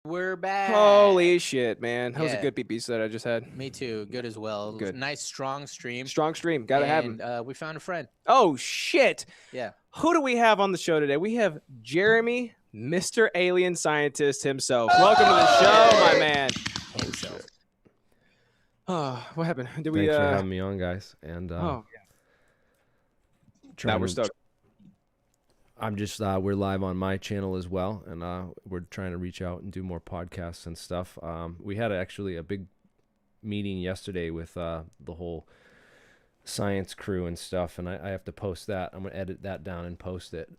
We're back. Holy shit, man. That was a Yeah. good PP set I just had. Me too. Good as well. It was a Good. nice, strong stream. Strong stream. Gotta have him. And we found a friend. Oh, shit. Yeah. Who do we have on the show today? We have Jeremy, Mr. Alien Scientist himself. Welcome to the show, my man. Himself. Oh, what happened? Did we? Thanks for having me on, guys. And Oh, trying now we're to- stoked. I'm just we're live on my channel as well, and we're trying to reach out and do more podcasts and stuff. We had actually a big meeting yesterday with the whole science crew and stuff, and I have to post that. I'm gonna edit that down and post it.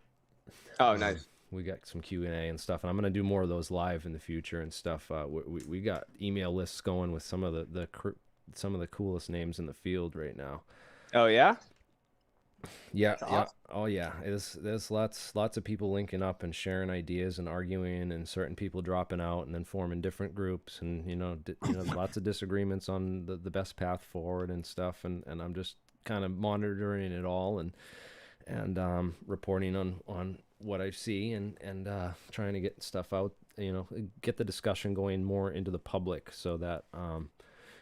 Oh, nice. We got some Q&A and stuff, and I'm gonna do more of those live in the future and stuff. We got email lists going with some of some of the coolest names in the field right now. Oh, yeah? Yeah, That's yeah. awesome. Oh yeah. There's lots of people linking up and sharing ideas and arguing, and certain people dropping out and then forming different groups, and lots of disagreements on the best path forward and stuff. And I'm just kind of monitoring it all and reporting on what I see and trying to get stuff out. Get the discussion going more into the public so that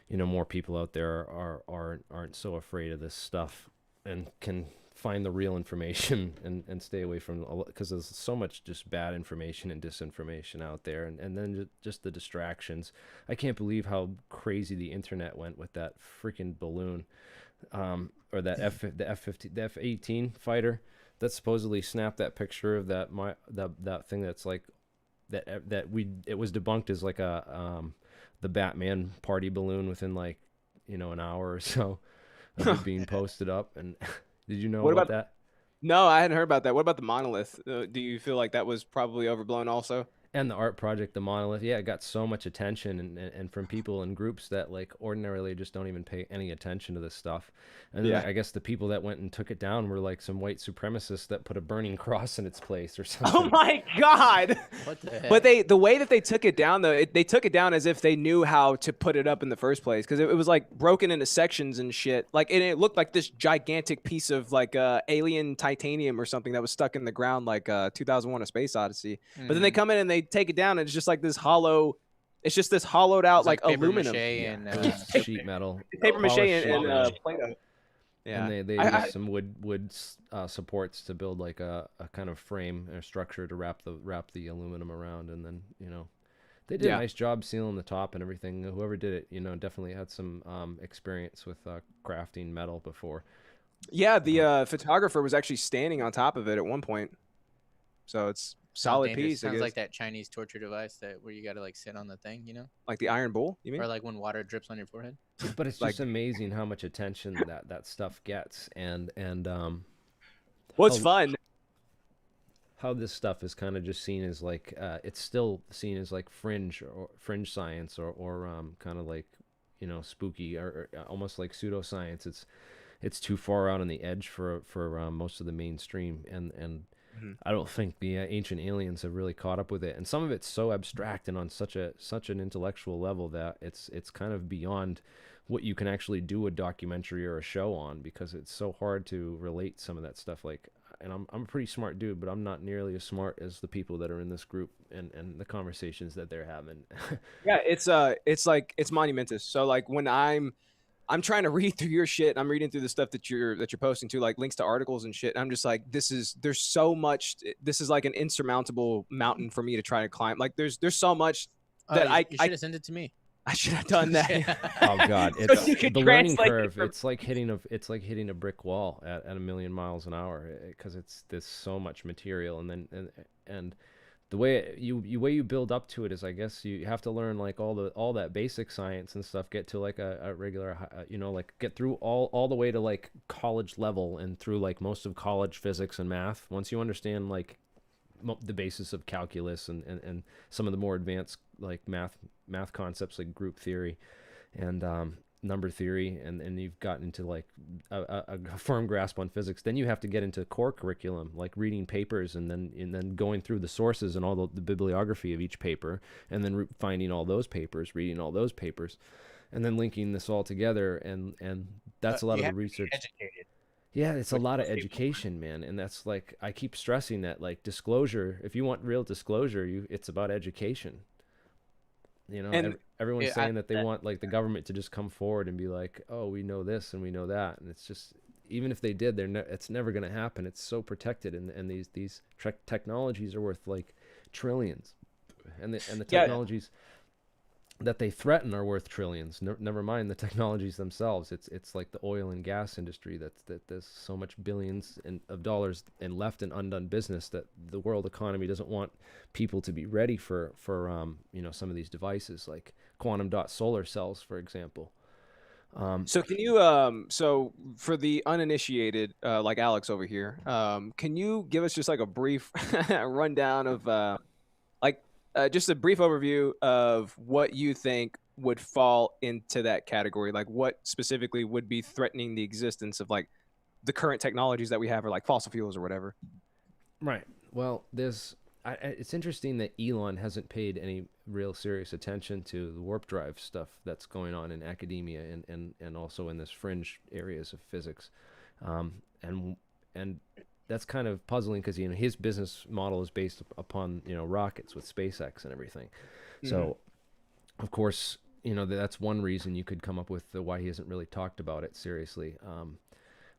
more people out there aren't so afraid of this stuff and can find the real information and stay away from, because there's so much just bad information and disinformation out there, and then just the distractions. I can't believe how crazy the internet went with that freaking balloon, or that the F-18 fighter that supposedly snapped that picture of that thing that's like it was debunked as like the Batman party balloon within like an hour or so of it being posted up. And did you know about that? No, I hadn't heard about that. What about the monolith? Do you feel like that was probably overblown also? And the art project, the monolith, yeah, it got so much attention, and from people in groups that like ordinarily just don't even pay any attention to this stuff. And then I guess the people that went and took it down were like some white supremacists that put a burning cross in its place or something. Oh my God! What the heck? But the way that they took it down, though, they took it down as if they knew how to put it up in the first place, because it was like broken into sections and shit. Like, and it looked like this gigantic piece of like alien titanium or something that was stuck in the ground, like 2001: A Space Odyssey. But then they come in and they take it down, and it's just like this hollow. It's just this hollowed out It's like paper aluminum, mache and Sheet metal, paper mache, polished sheet and metal. Play-Doh. Yeah, And they used some wood supports to build like a kind of frame or structure to wrap the aluminum around, and then they did a nice job sealing the top and everything. Whoever did it, definitely had some experience with crafting metal before. Yeah, the photographer was actually standing on top of it at one point, so it's solid piece. I Sounds guess. like that Chinese torture device where you got to like sit on the thing, Like the iron bull, you mean? or like when water drips on your forehead. But it's Like- just amazing how much attention that stuff gets, and What's fun? how this stuff is kind of just seen as like it's still seen as like fringe science or kind of like spooky or almost like pseudoscience. It's too far out on the edge for most of the mainstream, and I don't think the ancient aliens have really caught up with it. And some of it's so abstract and on such an intellectual level that it's kind of beyond what you can actually do a documentary or a show on, because it's so hard to relate some of that stuff. Like, and I'm a pretty smart dude, but I'm not nearly as smart as the people that are in this group and the conversations that they're having. Yeah, it's like it's monumentous. So like when I'm trying to read through your shit, I'm reading through the stuff that you're posting to, like links to articles and shit. And I'm just like, there's so much. This is like an insurmountable mountain for me to try to climb. Like there's so much that You should have sent it to me. I should have done that. Oh God, So it's you could the learning translate it curve. from- It's like hitting a brick wall at 1,000,000 miles an hour, because there's so much material, and the way you build up to it is, I guess you have to learn like all that basic science and stuff, get to like a regular like get through all the way to like college level and through like most of college physics and math. Once you understand like the basis of calculus and some of the more advanced like math concepts like group theory and number theory, and you've gotten into like a firm grasp on physics, then you have to get into core curriculum, like reading papers and then going through the sources and all the bibliography of each paper, and then finding all those papers, reading all those papers, and then linking this all together, and that's a lot of the research. Educated. Yeah, it's a lot of education, man, and that's like I keep stressing that, like, disclosure. If you want real disclosure, it's about education. You know, And everyone's Yeah, saying that they want like the government to just come forward and be like, oh, we know this and we know that, and it's just, even if they did, it's never going to happen. It's so protected, and these technologies are worth like trillions, and the yeah, technologies that they threaten are worth trillions. Never mind the technologies themselves. It's like the oil and gas industry that there's so much billions of dollars and left in undone business that the world economy doesn't want people to be ready for you know, some of these devices like quantum dot solar cells, for example. So can you so for the uninitiated like Alex over here, can you give us just like a brief rundown of like just a brief overview of what you think would fall into that category? Like what specifically would be threatening the existence of like the current technologies that we have, or like fossil fuels or whatever? Right. Well, it's interesting that Elon hasn't paid any real serious attention to the warp drive stuff that's going on in academia and also in this fringe areas of physics, and that's kind of puzzling because, you know, his business model is based upon, you know, rockets with SpaceX and everything. So of course, you know, that's one reason you could come up with why he hasn't really talked about it seriously.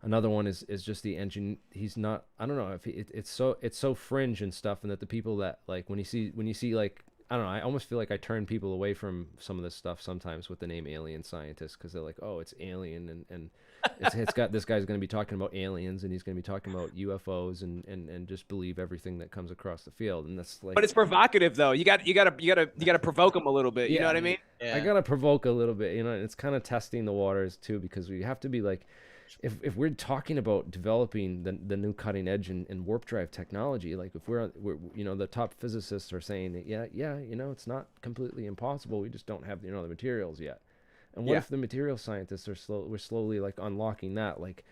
Another one is just the engine. He's not. I don't know if it's so fringe and stuff, and that the people that like when you see like, I don't know. I almost feel like I turn people away from some of this stuff sometimes with the name AlienScientist, because they're like, oh, it's alien, and it's got, this guy's going to be talking about aliens, and he's going to be talking about UFOs, and just believe everything that comes across the field, and that's like. But it's provocative though. You got to provoke them a little bit. You know what I mean? yeah. I gotta provoke a little bit, you know. And it's kind of testing the waters too, because we have to be like, if we're talking about developing the new cutting edge in warp drive technology, like if we're you know, the top physicists are saying that yeah, you know, it's not completely impossible, we just don't have, you know, the materials yet. And what if the material scientists are we're slowly like unlocking that, like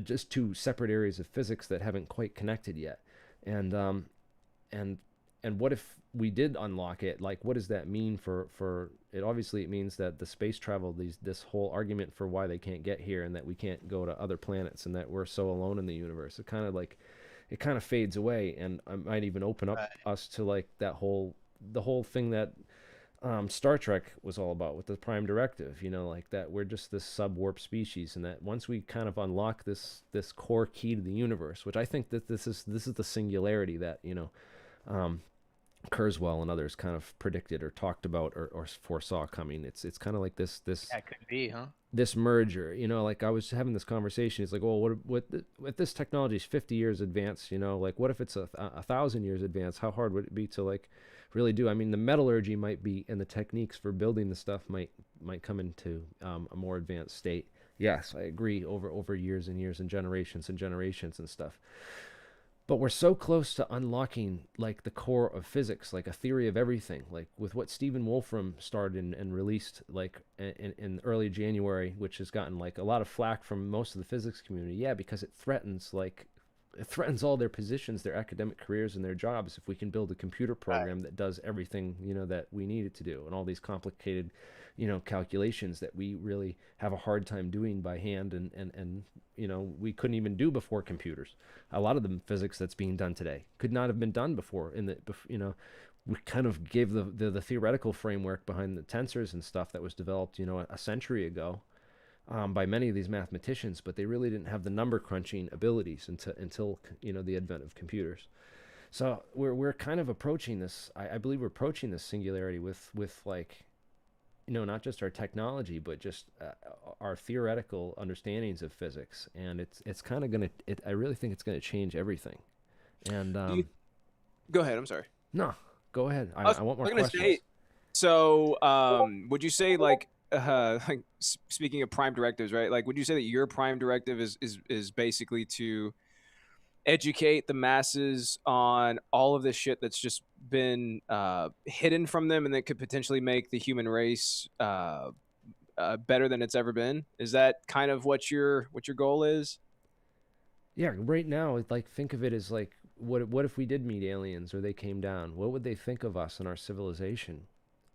just two separate areas of physics that haven't quite connected yet, and and what if we did unlock it? Like, what does that mean for it? Obviously, it means that the space travel, this whole argument for why they can't get here and that we can't go to other planets and that we're so alone in the universe, it kind of fades away, and I might even open up us to like the whole thing that Star Trek was all about with the Prime Directive, you know, like that we're just this sub-warp species, and that once we kind of unlock this core key to the universe, which I think that this is the singularity that, you know, Kurzweil and others kind of predicted or talked about or foresaw coming. It's kind of like this That could be, huh? this merger, you know. Like I was having this conversation. It's like, well, what this technology is 50 years advanced, you know, like what if it's a 1,000 years advanced? How hard would it be to like really do? I mean, the metallurgy might be, and the techniques for building the stuff might come into a more advanced state. Yes, I agree, over years and years and generations and stuff. But we're so close to unlocking like the core of physics, like a theory of everything, like with what Stephen Wolfram started and released like in early January, which has gotten like a lot of flack from most of the physics community. Yeah, because it threatens all their positions, their academic careers, and their jobs if we can build a computer program that does everything, you know, that we need it to do, and all these complicated, you know, calculations that we really have a hard time doing by hand, and you know, we couldn't even do before computers. A lot of the physics that's being done today could not have been done before. You know, we kind of gave the theoretical framework behind the tensors and stuff that was developed, you know, a century ago, by many of these mathematicians, but they really didn't have the number crunching abilities until you know, the advent of computers. So we're kind of approaching this. I believe we're approaching this singularity with like, you know, not just our technology, but just our theoretical understandings of physics, and it's kind of gonna. I really think it's gonna change everything. And Go ahead. I'm sorry. no, go ahead. I want more I was gonna questions. say, so would you say like speaking of prime directives, right? Like, would you say that your prime directive is basically to educate the masses on all of this shit that's just been hidden from them, and that could potentially make the human race better than it's ever been? Is that kind of what your goal is? Yeah, right now, like think of it as like, what if we did meet aliens or they came down? What would they think of us and our civilization?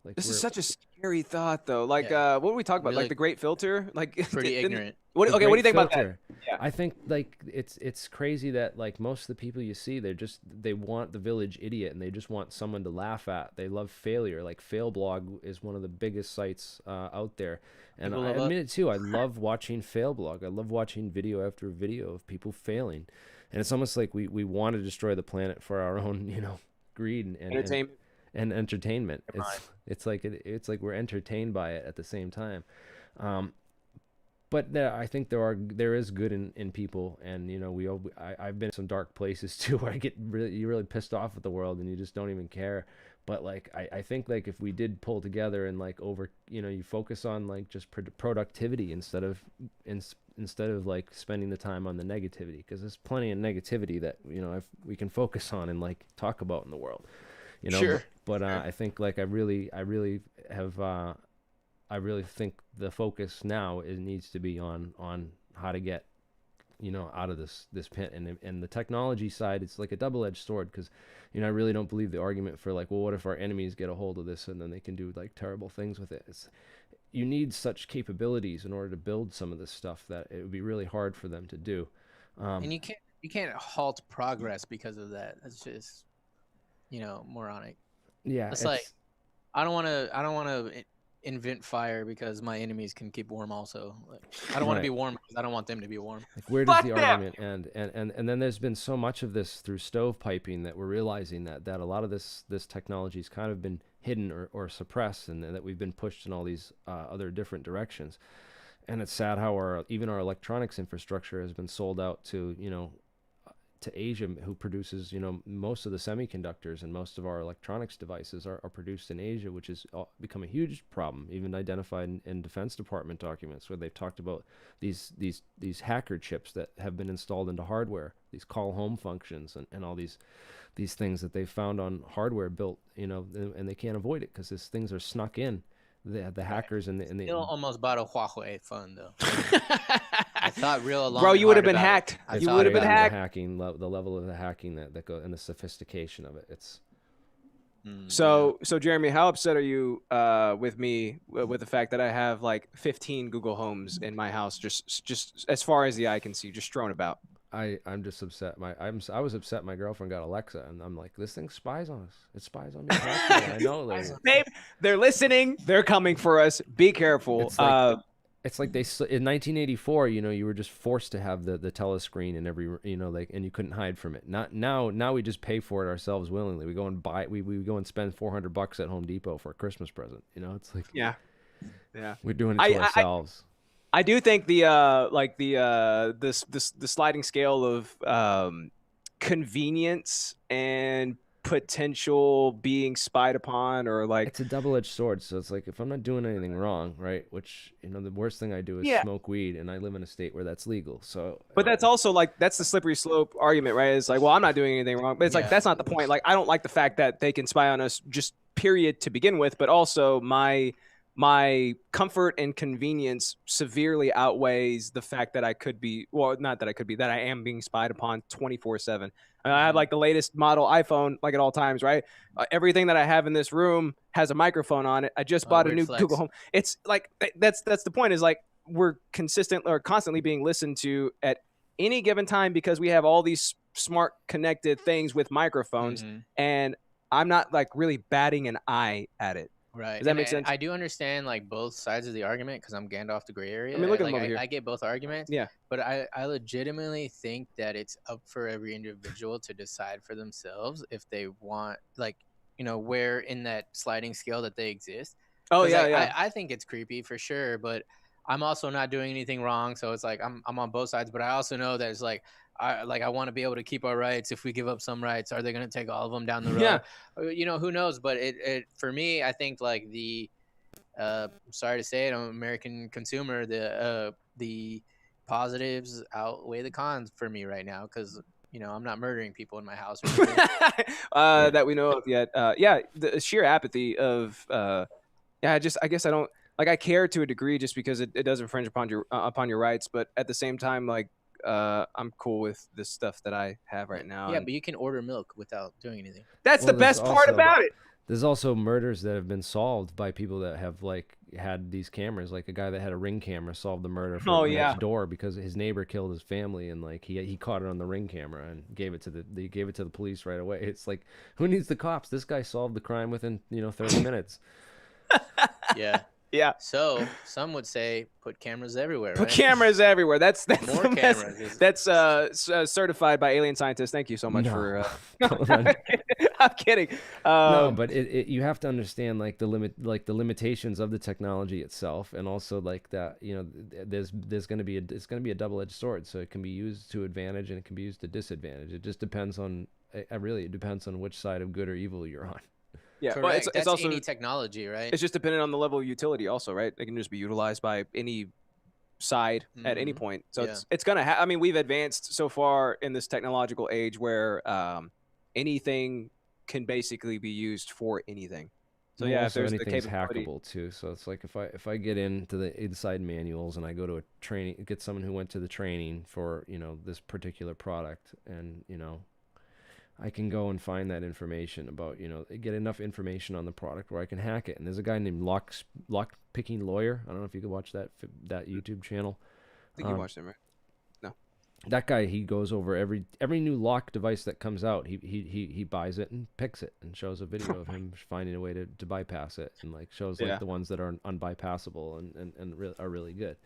Like This we're is such a scary thought, though. Like, Yeah. what were we talking about? Really Like the Great Filter? Like, pretty didn't- ignorant. What, the okay, what do you great think about that? filter. Yeah. I think like it's crazy that like most of the people you see, they want the village idiot and they just want someone to laugh at. They love failure. Like Failblog is one of the biggest sites out there, and People I love admit it too. I love watching Failblog. I love watching video after video of people failing, and it's almost like we want to destroy the planet for our own greed and Entertainment. and entertainment. It's like we're entertained by it at the same time. But I think there is good in people, and I've been in some dark places too where you're really pissed off at the world and you just don't even care. But like I think like if we did pull together and like you focus on like just productivity instead of like spending the time on the negativity, because there's plenty of negativity that if we can focus on and like talk about in the world. Sure. But I think like I really think the focus now needs to be on how to get out of this pit, and the technology side, it's like a double-edged sword, because I really don't believe the argument for like, well, what if our enemies get a hold of this and then they can do like terrible things with it. You need such capabilities in order to build some of this stuff that it would be really hard for them to do. And you can't halt progress because of that. That's just moronic. Yeah, It's like I don't want to invent fire because my enemies can keep warm also. Like, I don't want to be warm because I don't want them to be warm. like where does Fuck the them! argument end? And then there's been so much of this through stovepiping that we're realizing that a lot of this technology's kind of been hidden or suppressed, and that we've been pushed in all these other different directions. And it's sad how even our electronics infrastructure has been sold out to to Asia, who produces most of the semiconductors, and most of our electronics devices are produced in Asia, which has become a huge problem, even identified in Defense Department documents, where they've talked about these hacker chips that have been installed into hardware, these call home functions, and all these things that they found on hardware built, and they can't avoid it because these things are snuck in. The hackers and they Still almost bought a Huawei phone though. I thought real long. Bro, you would have been hard about hacked. it. I You thought would have been about it. hacked. Hacking, the level of the hacking that go, and the sophistication of it. It's So Jeremy, how upset are you with me with the fact that I have like 15 Google Homes in my house, just as far as the eye can see, just strewn about? I'm just upset. I was upset my girlfriend got Alexa, and I'm like, this thing spies on us. It spies on me. I know, like, Babe, they're listening. They're coming for us. Be careful. It's like they in 1984, you were just forced to have the telescreen in every, and you couldn't hide from it. Not now we just pay for it ourselves willingly. We go and buy we go and spend $400 at Home Depot for a Christmas present. It's like, yeah. we're doing it to ourselves. I do think the sliding scale of convenience and potential being spied upon, or like, it's a double-edged sword. So it's like, if I'm not doing anything wrong, right, which the worst thing I do is smoke weed, and I live in a state where that's legal. So but that's also like, that's the slippery slope argument, right? It's like, well, I'm not doing anything wrong, but it's like, that's not the point. Like, I don't like the fact that they can spy on us, just period, to begin with, but also my comfort and convenience severely outweighs the fact that I could be, well, not that I could be, that I am being spied upon 24/7. I have like the latest model iPhone, like at all times, right? Everything that I have in this room has a microphone on it. I just bought a new flex. Google Home. It's like, that's the point, is like, we're constantly being listened to at any given time because we have all these smart connected things with microphones, and I'm not like really batting an eye at it. Right. Does that make sense? I do understand like both sides of the argument, because I'm Gandalf the gray area. I mean, look at like, him over here. I get both arguments. Yeah. But I legitimately think that it's up for every individual to decide for themselves if they want, like, where in that sliding scale that they exist. Oh, 'Cause, yeah, like, yeah. I think it's creepy for sure, but I'm also not doing anything wrong. So it's like I'm on both sides, but I also know that it's like, I want to be able to keep our rights. If we give up some rights, are they going to take all of them down the road? Yeah. Who knows? But it for me, I think like sorry to say it, I'm an American consumer. The positives outweigh the cons for me right now, because I'm not murdering people in my house. Or That we know of yet. The sheer apathy of I guess I don't, like, I care to a degree just because it does infringe upon your rights, but at the same time, like, I'm cool with the stuff that I have right now. Yeah, but you can order milk without doing anything. That's the best part about it. There's also murders that have been solved by people that have like had these cameras. Like a guy that had a Ring camera solved the murder for Oh, yeah. next door because his neighbor killed his family, and like he caught it on the Ring camera and gave it to the police right away. It's like, who needs the cops? This guy solved the crime within 30 minutes. Yeah. Yeah. So some would say put cameras everywhere. Put right? cameras everywhere. That's More the best. cameras. That's certified by AlienScientist. Thank you so much for. I'm kidding. No, but you have to understand like the limitations of the technology itself, and also like that there's going to be a double-edged sword. So it can be used to advantage and it can be used to disadvantage. It just depends on it depends on which side of good or evil you're on. Yeah, Correct. well, That's it's also any technology, right? It's just dependent on the level of utility, also, right? It can just be utilized by any side at any point. So it's gonna. I mean, we've advanced so far in this technological age where anything can basically be used for anything. So well, yeah, if also there's the anything's capability. hackable too. So it's like if I get into the inside manuals and I go to a training, get someone who went to the training for this particular product, and I can go and find that information about, get enough information on the product where I can hack it. And there's a guy named Lock Picking Lawyer. I don't know if you could watch that YouTube channel. I think you watched him, right? No. That guy, he goes over every new lock device that comes out. He buys it and picks it and shows a video of him finding a way to bypass it, and like shows like the ones that are unbypassable and are really good.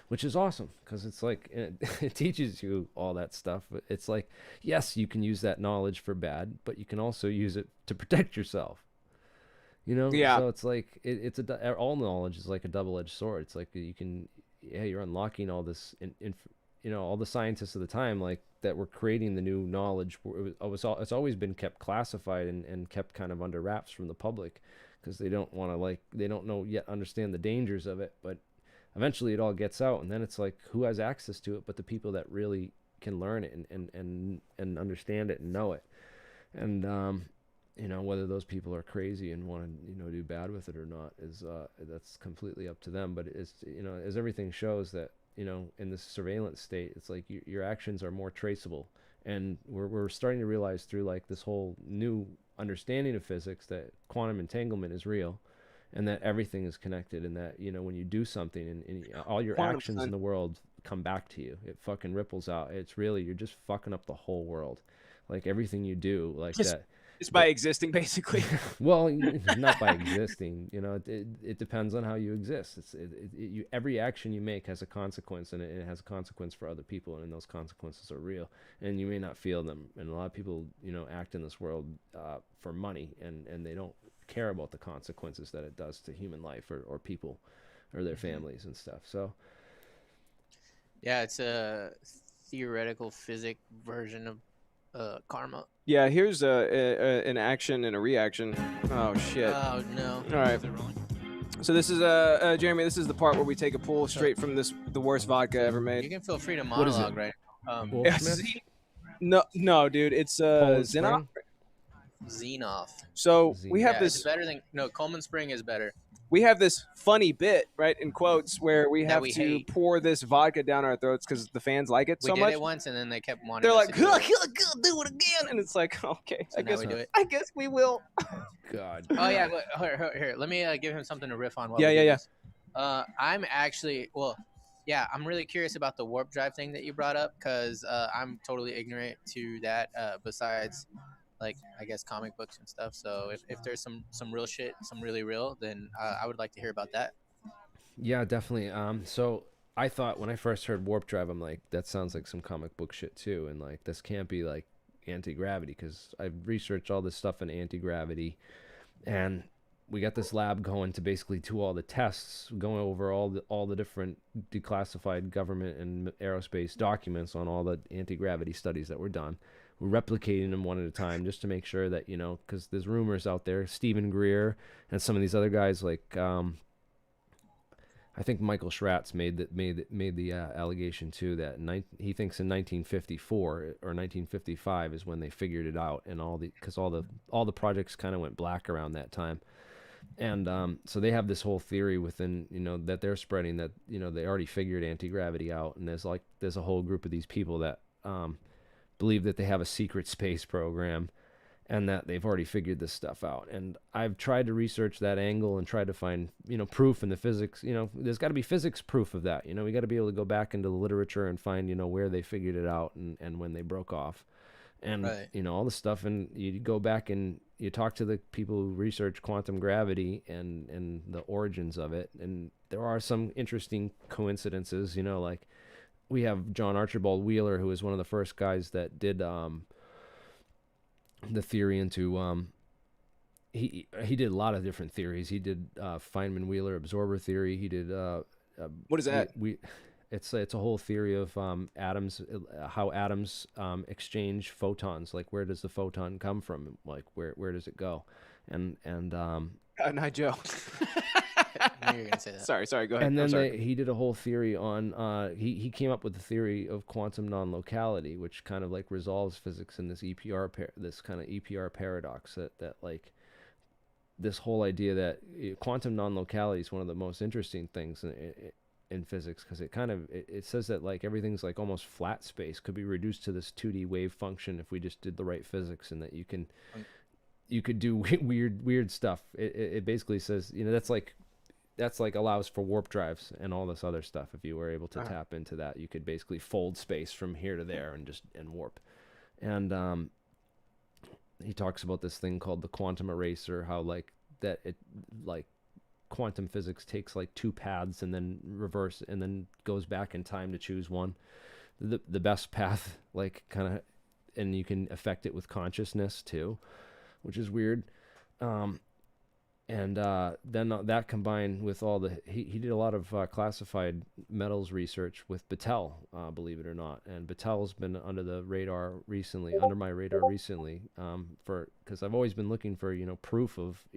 Which is awesome, because it's like it teaches you all that stuff. But it's like, yes, you can use that knowledge for bad, but you can also use it to protect yourself. Yeah. So it's like all knowledge is like a double-edged sword. It's like you're unlocking all this, all the scientists of the time like that were creating the new knowledge. It's always been kept classified and kept kind of under wraps from the public, because they don't understand the dangers of it, but eventually it all gets out, and then it's like, who has access to it but the people that really can learn it and understand it and know it. And whether those people are crazy and want to do bad with it or not is that's completely up to them. But it's as everything shows that in this surveillance state, it's like your actions are more traceable, and we're starting to realize through like this whole new understanding of physics that quantum entanglement is real, and that everything is connected, and that when you do something and all your actions in the world come back to you, it fucking ripples out. It's really, you're just fucking up the whole world, like everything you do like that. Just by existing, basically. Well, not by existing. It depends on how you exist. Every action you make has a consequence, and it has a consequence for other people, and those consequences are real. And you may not feel them. And a lot of people, act in this world for money, and they don't care about the consequences that it does to human life or people or their families and stuff. So, yeah, it's a theoretical physics version of karma. Yeah, here's an action and a reaction. Oh shit. Oh no. All right. So this is Jeremy. This is the part where we take a pull straight from the worst vodka ever made. You can feel free to monologue, right? No, dude. It's Xenoff. Xenoff. So we have this. It's better than Coleman Spring is better. We have this funny bit, right, in quotes, where we have to hate. pour this vodka down our throats because the fans like it so much. We did it once, and then they kept wanting. They're like, do it again, and it's like, okay, so now we do it. I guess we will. God. Oh yeah, here. Let me give him something to riff on. Yeah. I'm actually I'm really curious about the warp drive thing that you brought up, because I'm totally ignorant to that. Besides, like, I guess comic books and stuff. So if there's some real shit, some really real, then I would like to hear about that. Yeah, definitely. So I thought when I first heard warp drive, I'm like, that sounds like some comic book shit too, and like this can't be like anti-gravity, because I've researched all this stuff in anti-gravity, and we got this lab going to basically do all the tests, going over all the different declassified government and aerospace documents on all the anti-gravity studies that were done. We're replicating them one at a time just to make sure that, because there's rumors out there, Stephen Greer and some of these other guys, like I think Michael Schratz made the allegation too, that he thinks in 1954 or 1955 is when they figured it out, and all the projects kind of went black around that time. And so they have this whole theory within, that they're spreading, that they already figured anti-gravity out, and there's a whole group of these people that believe that they have a secret space program, and that they've already figured this stuff out. And I've tried to research that angle and tried to find, proof in the physics. There's got to be physics proof of that. We got to be able to go back into the literature and find, where they figured it out and when they broke off. And, Right. all the stuff. And you go back and you talk to the people who research quantum gravity and the origins of it. And there are some interesting coincidences, like we have John Archibald Wheeler, who was one of the first guys that did the theory into he did a lot of different theories. He did Feynman-Wheeler absorber theory. He did What is that? It's a whole theory of atoms, how atoms exchange photons. Like, where does the photon come from? Like, where does it go? And Not Joe. I knew you were gonna say that. Sorry, go ahead. and I'm then sorry. he did a whole theory on he came up with the theory of quantum non-locality, which kind of like resolves physics in this this kind of EPR paradox that like this whole idea that quantum non-locality is one of the most interesting things in physics, because it says that like everything's like almost flat space could be reduced to this 2D wave function if we just did the right physics, and that you could do weird stuff. It basically says, that's like allows for warp drives and all this other stuff. If you were able to tap into that, you could basically fold space from here to there and warp. And he talks about this thing called the quantum eraser, how like that it like quantum physics takes like two paths and then reverse and then goes back in time to choose one, the best path, like kind of, and you can affect it with consciousness too, which is weird. And then that combined with all he did a lot of classified metals research with Battelle, believe it or not. And Battelle's been under my radar recently, because I've always been looking for, proof of,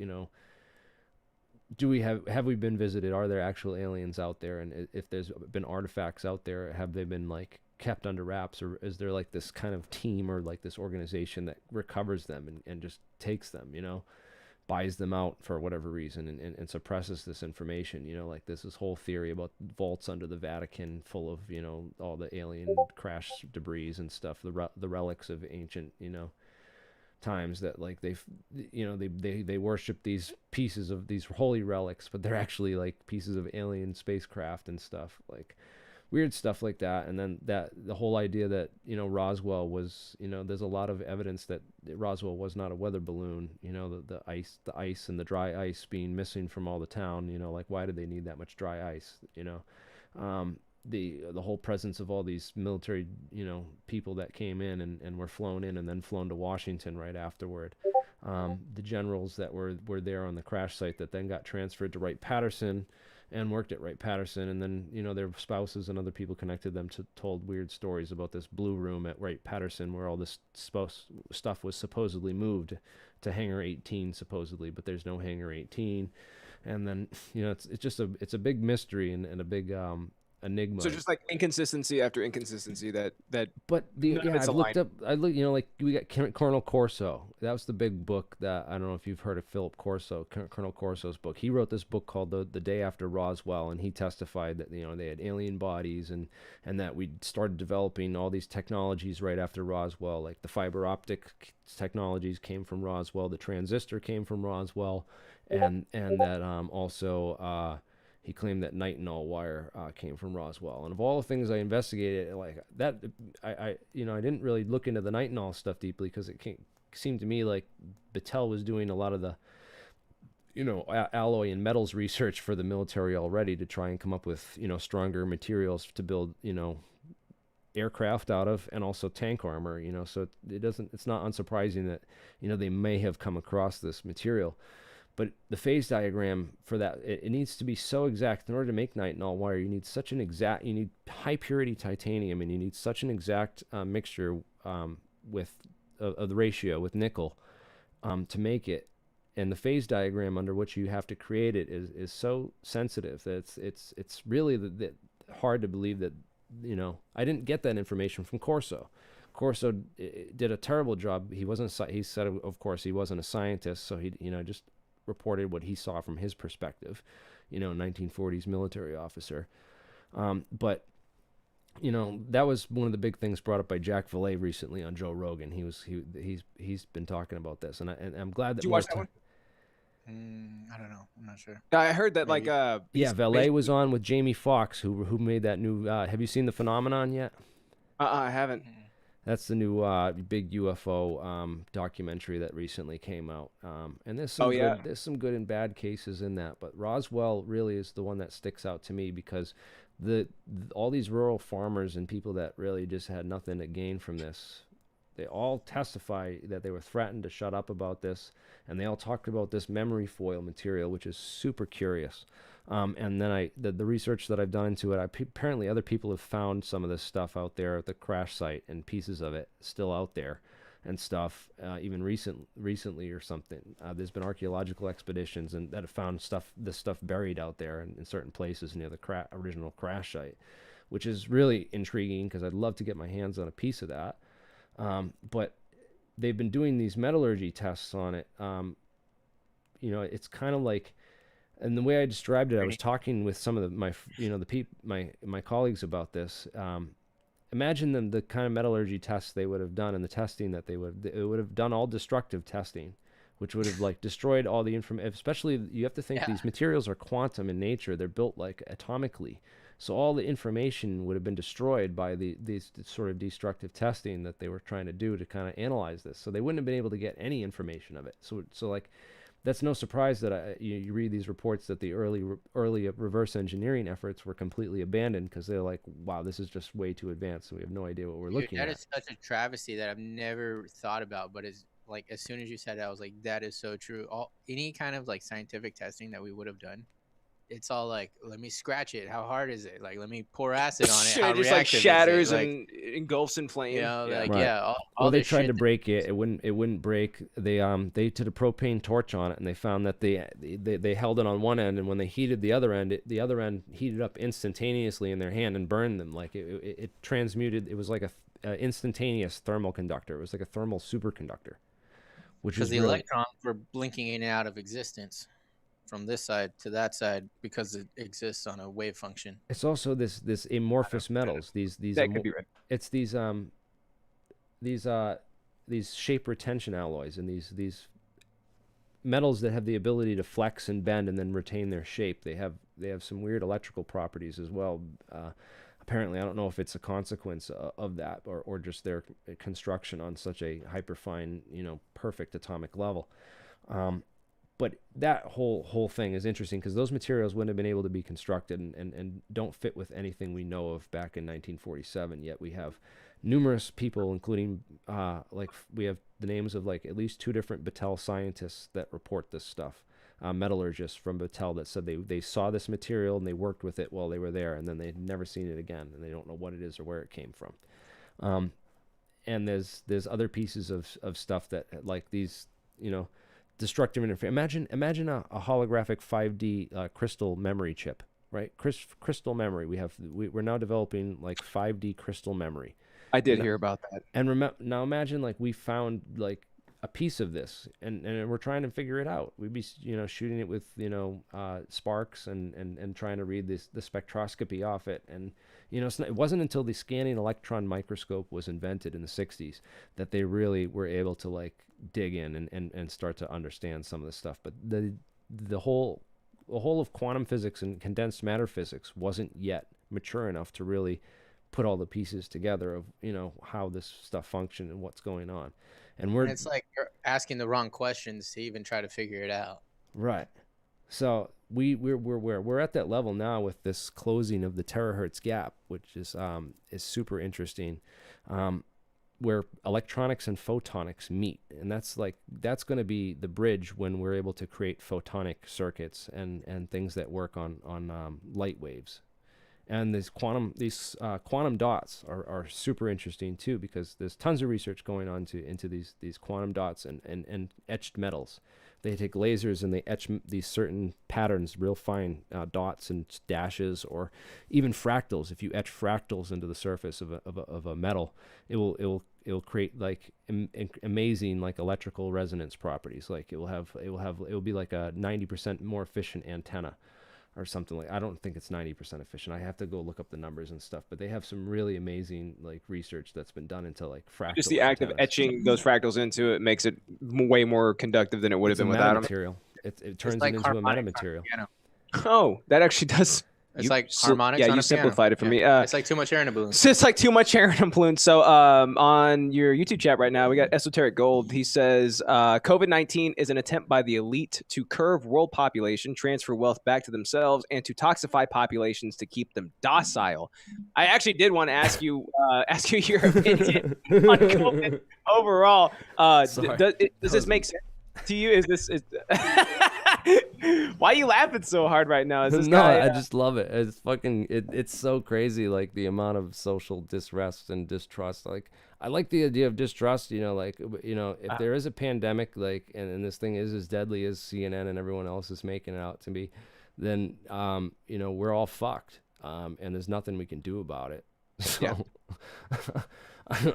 have we been visited? Are there actual aliens out there? And if there's been artifacts out there, have they been like kept under wraps, or is there like this kind of team or like this organization that recovers them and just takes them, buys them out for whatever reason and suppresses this information, like this whole theory about vaults under the Vatican full of, all the alien crash debris and stuff, the relics of ancient, times that like they worship these pieces of these holy relics, but they're actually like pieces of alien spacecraft and stuff, like weird stuff like that. And then the whole idea that, Roswell was, there's a lot of evidence that Roswell was not a weather balloon, the ice and the dry ice being missing from all the town, like why did they need that much dry ice, the whole presence of all these military, people that came in and were flown in and then flown to Washington right afterward. The generals that were there on the crash site that then got transferred to Wright-Patterson and worked at Wright-Patterson, and then, their spouses and other people connected them to told weird stories about this blue room at Wright-Patterson where all this stuff was supposedly moved to Hangar 18 supposedly, but there's no Hangar 18. And then, it's a big mystery and a big enigma. So just like inconsistency after inconsistency that But it's I looked aligned. up. Like we got Colonel Corso. That was the big book that I don't know if you've heard of Philip Corso, Colonel Corso's book. He wrote this book called The Day After Roswell, and he testified that they had alien bodies and that we started developing all these technologies right after Roswell, like the fiber optic technologies came from Roswell, the transistor came from Roswell, and that also. He claimed that nitinol wire came from Roswell. And of all the things I investigated, like that, I didn't really look into the nitinol stuff deeply because it seemed to me like Battelle was doing a lot of the, alloy and metals research for the military already to try and come up with, stronger materials to build, aircraft out of, and also tank armor, so it's not unsurprising that, they may have come across this material. But the phase diagram for that, it needs to be so exact. In order to make nitinol wire, you need you need high purity titanium, and you need such an exact mixture of the ratio with nickel to make it. And the phase diagram under which you have to create it is so sensitive that it's really hard to believe that, I didn't get that information from Corso. Corso did a terrible job. He said, of course, he wasn't a scientist, so he, just reported what he saw from his perspective, 1940s military officer. But that was one of the big things brought up by Jack Valet recently on Joe Rogan. He's been talking about this, and I'm glad that Did you watch that one? I don't know. I'm not sure. I heard that Maybe. yeah, Valet was on with Jamie Foxx, who made that new. Have you seen The Phenomenon yet? I haven't. That's the new big UFO documentary that recently came out. And there's some good and bad cases in that, but Roswell really is the one that sticks out to me because all these rural farmers and people that really just had nothing to gain from this, they all testify that they were threatened to shut up about this, and they all talked about this memory foil material, which is super curious. And then the research that I've done into it, apparently other people have found some of this stuff out there at the crash site and pieces of it still out there and stuff, even recently or something. There's been archaeological expeditions that have found this stuff buried out there in certain places near the original crash site, which is really intriguing because I'd love to get my hands on a piece of that. But they've been doing these metallurgy tests on it. It's kind of like, and the way I described it, I was talking with some of my colleagues about this. Imagine the kind of metallurgy tests they would have done and the testing that they would have done all destructive testing, which would have like destroyed all the information. Especially, you have to think these materials are quantum in nature; they're built like atomically. So all the information would have been destroyed by these sort of destructive testing that they were trying to do to kind of analyze this. So they wouldn't have been able to get any information of it. So like, that's no surprise that you read these reports that the early reverse engineering efforts were completely abandoned because they're like, wow, this is just way too advanced. So we have no idea what we're looking at. That is such a travesty that I've never thought about, but it's like as soon as you said that, I was like, that is so true. Any kind of like scientific testing that we would have done, it's all like, let me scratch it. How hard is it? Like, let me pour acid on it. How it just like shatters and engulfs in flame. All they tried to break it. It wouldn't break. They did a propane torch on it, and they found that they held it on one end, and when they heated the other end, the other end heated up instantaneously in their hand and burned them. Like it transmuted. It was like a instantaneous thermal conductor. It was like a thermal superconductor, which is the electrons were blinking in and out of existence from this side to that side because it exists on a wave function. It's also this amorphous metals. These that could be right. It's these shape retention alloys and these metals that have the ability to flex and bend and then retain their shape. They have some weird electrical properties as well. Apparently, I don't know if it's a consequence of that or just their construction on such a hyperfine, perfect atomic level. But that whole thing is interesting because those materials wouldn't have been able to be constructed and don't fit with anything we know of back in 1947. Yet we have numerous people, including we have the names of like at least 2 different Battelle scientists that report this stuff, metallurgists from Battelle that said they saw this material and they worked with it while they were there, and then they'd never seen it again, and they don't know what it is or where it came from. And there's other pieces of stuff that like these, destructive interference. Imagine a holographic 5D crystal memory chip, right? Crystal memory. We're now developing like 5D crystal memory. I did hear about that. And now imagine like we found like a piece of this and we're trying to figure it out. We'd be shooting it with sparks and trying to read the spectroscopy off it. And it wasn't until the scanning electron microscope was invented in the 60s that they really were able to like dig in and start to understand some of this stuff. But the whole of quantum physics and condensed matter physics wasn't yet mature enough to really put all the pieces together of how this stuff functioned and what's going on. And it's like you're asking the wrong questions to even try to figure it out. Right. So we're at that level now with this closing of the terahertz gap, which is super interesting, where electronics and photonics meet, and that's going to be the bridge when we're able to create photonic circuits and things that work on light waves. And these quantum dots are super interesting too, because there's tons of research going on into these quantum dots and etched metals. They take lasers and they etch these certain patterns, real fine dots and dashes, or even fractals. If you etch fractals into the surface of a metal, it will create like amazing like electrical resonance properties. Like it will be like a 90% more efficient antenna. or something like. I don't think it's 90% efficient. I have to go look up the numbers and stuff, but they have some really amazing like research that's been done into like fractal Just the act of antennas. etching those fractals into it makes it way more conductive than it would have been without them. Metamaterial. It turns like it into a harmonics on metamaterial. piano. Oh, that actually does. It's like harmonics Yeah, on you a piano. simplified it for me. It's like too much air in a balloon. So it's like too much air in a balloon. So on your YouTube chat right now, we got Esoteric Gold. He says COVID-19 is an attempt by the elite to curve world population, transfer wealth back to themselves, and to toxify populations to keep them docile. I actually did want to ask you your opinion on COVID overall. Does this make sense to you? Is this why are you laughing so hard right now? Is this guy, I just love it. It's fucking it's so crazy, like the amount of social disrest and distrust. Like I like the idea of distrust, like if there is a pandemic, like and this thing is as deadly as CNN and everyone else is making it out to be, then we're all fucked. And there's nothing we can do about it. So Yeah.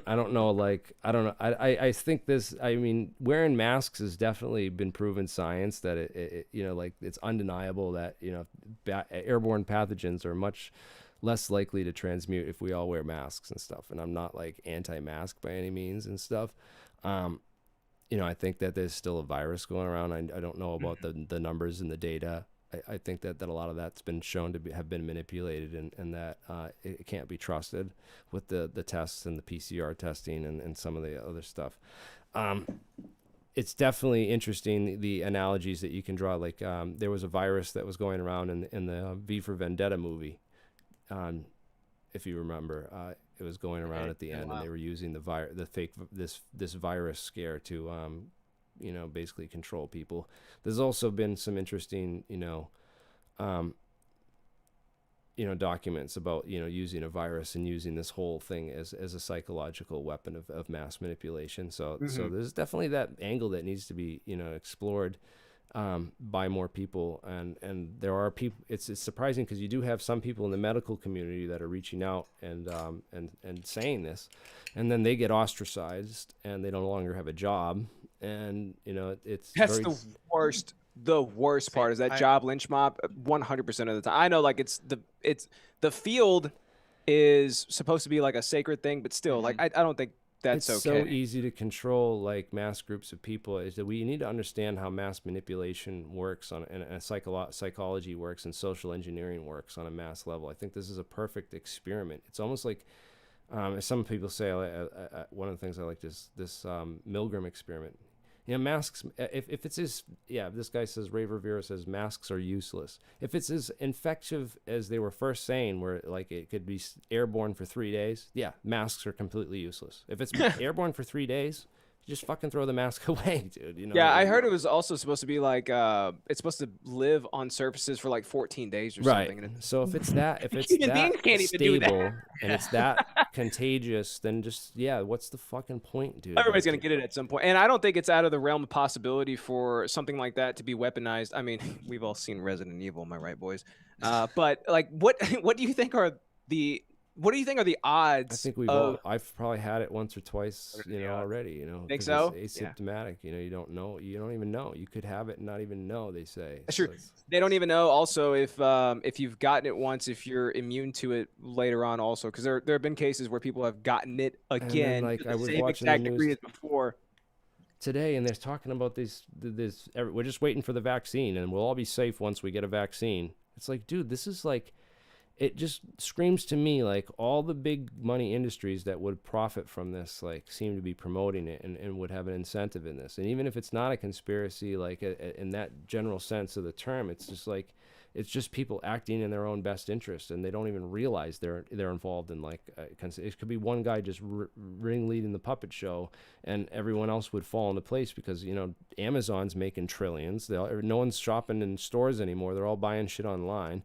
I don't know. Like, I don't know. I think this, wearing masks has definitely been proven science that it like it's undeniable that, airborne pathogens are much less likely to transmute if we all wear masks and stuff. And I'm not like anti-mask by any means and stuff. I think that there's still a virus going around. I don't know about the numbers and the data. I think that a lot of that's been shown to have been manipulated and that it can't be trusted with the tests and the PCR testing and some of the other stuff. It's definitely interesting, the analogies that you can draw. Like there was a virus that was going around in the V for Vendetta movie. If you remember, it was going around at the end, and they were using this virus scare to basically control people. There's also been some interesting, documents about, using a virus and using this whole thing as a psychological weapon of mass manipulation. So there's definitely that angle that needs to be, explored by more people. And there are people, it's surprising because you do have some people in the medical community that are reaching out and saying this, and then they get ostracized and they no longer have a job. And that's the worst part is that job lynch mob 100% of the time. I know, like, it's the field is supposed to be like a sacred thing, but still, like, I don't think that's it's okay. so easy to control like mass groups of people. Is that we need to understand how mass manipulation works and psychology works and social engineering works on a mass level. I think this is a perfect experiment. It's almost like as some people say, one of the things I like is this Milgram experiment. Masks, if it's this guy says, Ray Rivera says masks are useless. If it's as infectious as they were first saying, where like it could be airborne for 3 days, masks are completely useless. If it's airborne for 3 days, you just fucking throw the mask away, dude. Yeah, I heard it was also supposed to be like it's supposed to live on surfaces for like 14 days or something. Right. So if it's that Human beings can't even do that. stable and it's that contagious, then just what's the fucking point, dude? Everybody's gonna get it at some point, and I don't think it's out of the realm of possibility for something like that to be weaponized. I mean, we've all seen Resident Evil, am I right, boys? But like, what do you think are the odds? I think I've probably had it once or twice, already. Think so? It's asymptomatic. You don't know. You don't even know. You could have it and not even know. They say. That's true. They don't even know. Also, if you've gotten it once, if you're immune to it later on, also, because there have been cases where people have gotten it again, like to I the was same watching exact the degree news as before. today, and they're talking about we're just waiting for the vaccine, and we'll all be safe once we get a vaccine. It's like, dude, this is like. It just screams to me like all the big money industries that would profit from this like seem to be promoting it and would have an incentive in this. And even if it's not a conspiracy, like in that general sense of the term, it's just like it's just people acting in their own best interest, and they don't even realize they're involved in like it could be one guy just ringleading the puppet show, and everyone else would fall into place because Amazon's making trillions. No one's shopping in stores anymore. They're all buying shit online.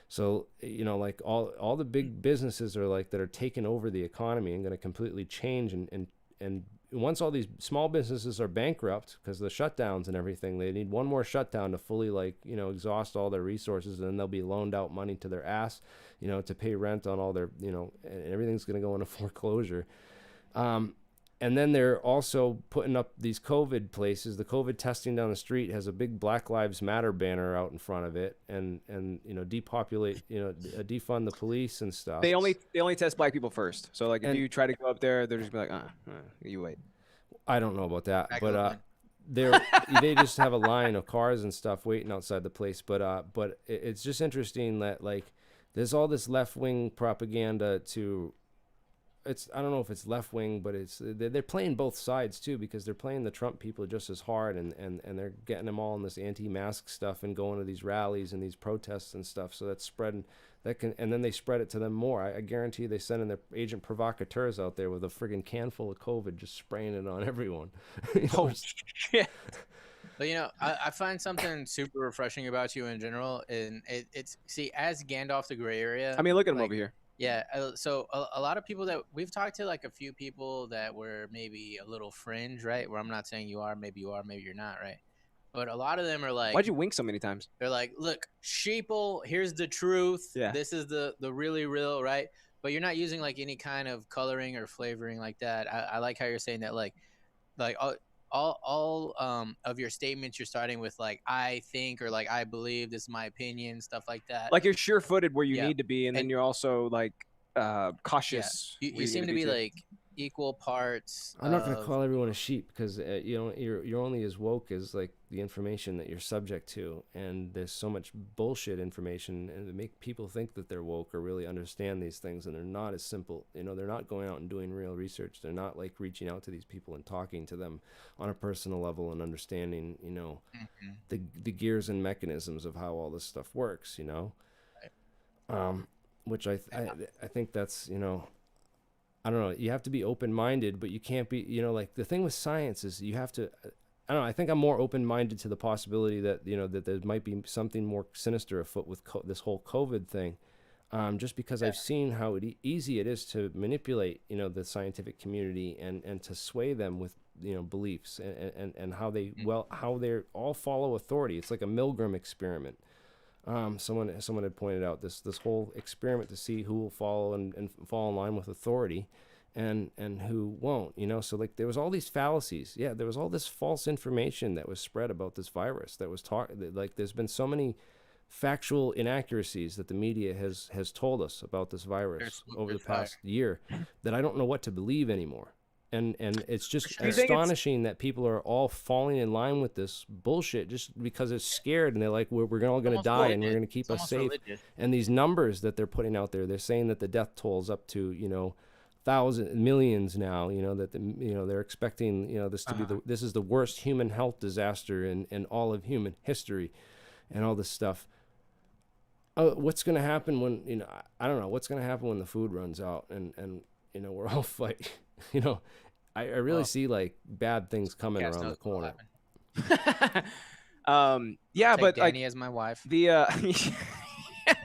So, like all the big businesses are like that are taking over the economy and going to completely change. And once all these small businesses are bankrupt because of the shutdowns and everything, they need one more shutdown to fully exhaust all their resources. And then they'll be loaned out money to their ass, to pay rent on all their, and everything's going to go into foreclosure. and then they're also putting up these COVID places. The COVID testing down the street has a big Black Lives Matter banner out in front of it, and depopulate, defund the police and stuff. They only test black people first. So like if And- you try to go up there, they're just be like, you wait. I don't know about that, Back but open. they just have a line of cars and stuff waiting outside the place. But it's just interesting that like there's all this left wing propaganda to. I don't know if it's left wing, but they're playing both sides too, because they're playing the Trump people just as hard, and they're getting them all in this anti-mask stuff and going to these rallies and these protests and stuff. So that's spreading and then they spread it to them more. I guarantee they send in their agent provocateurs out there with a friggin' can full of COVID, just spraying it on everyone. Oh shit. But I find something super refreshing about you in general, and it's as Gandalf the Gray Area. I mean, look at him like, over here. Yeah, so a lot of people that we've talked to, like a few people that were maybe a little fringe, right? Where I'm not saying you are, maybe you're not, right? But a lot of them are like, Why'd you wink so many times? they're like, look, sheeple, here's the truth. Yeah. This is the really real, right? But you're not using like any kind of coloring or flavoring like that. I like how you're saying that, like all of your statements, you're starting with like, I think, or like, I believe, this is my opinion, stuff like that. Like you're sure-footed where you Yeah. need to be, and then And- you're also like cautious. You where you seem need to be too. like equal parts. I'm not going to of- call everyone a sheep, because you're only as woke as like the information that you're subject to, and there's so much bullshit information, and to make people think that they're woke or really understand these things, and they're not as simple. They're not going out and doing real research. They're not like reaching out to these people and talking to them on a personal level and understanding the gears and mechanisms of how all this stuff works. Which I think that's I don't know. You have to be open-minded, but you can't be, like the thing with science is you have to, I don't know. I think I'm more open-minded to the possibility that, that there might be something more sinister afoot with this whole COVID thing. Just because I've seen how easy it is to manipulate, the scientific community and to sway them with, beliefs and how they all follow authority. It's like a Milgram experiment. Someone had pointed out this whole experiment to see who will follow and fall in line with authority, and who won't. So like there was all these fallacies. Yeah, there was all this false information that was spread about this virus. That was like there's been so many factual inaccuracies that the media has told us about this virus over the past year that I don't know what to believe anymore. And it's just astonishing that people are all falling in line with this bullshit just because it's scared, and they're like, we're all going to die and we're going to keep us safe. Religious. And these numbers that they're putting out there, they're saying that the death toll's up to thousands, millions now. That they're expecting this to be this is the worst human health disaster in all of human history, and all this stuff. What's going to happen when I don't know what's going to happen when the food runs out and we're all fighting. I really see like bad things coming Cass around the knows what'll corner. happen. Yeah, Take but Danny like as my wife. the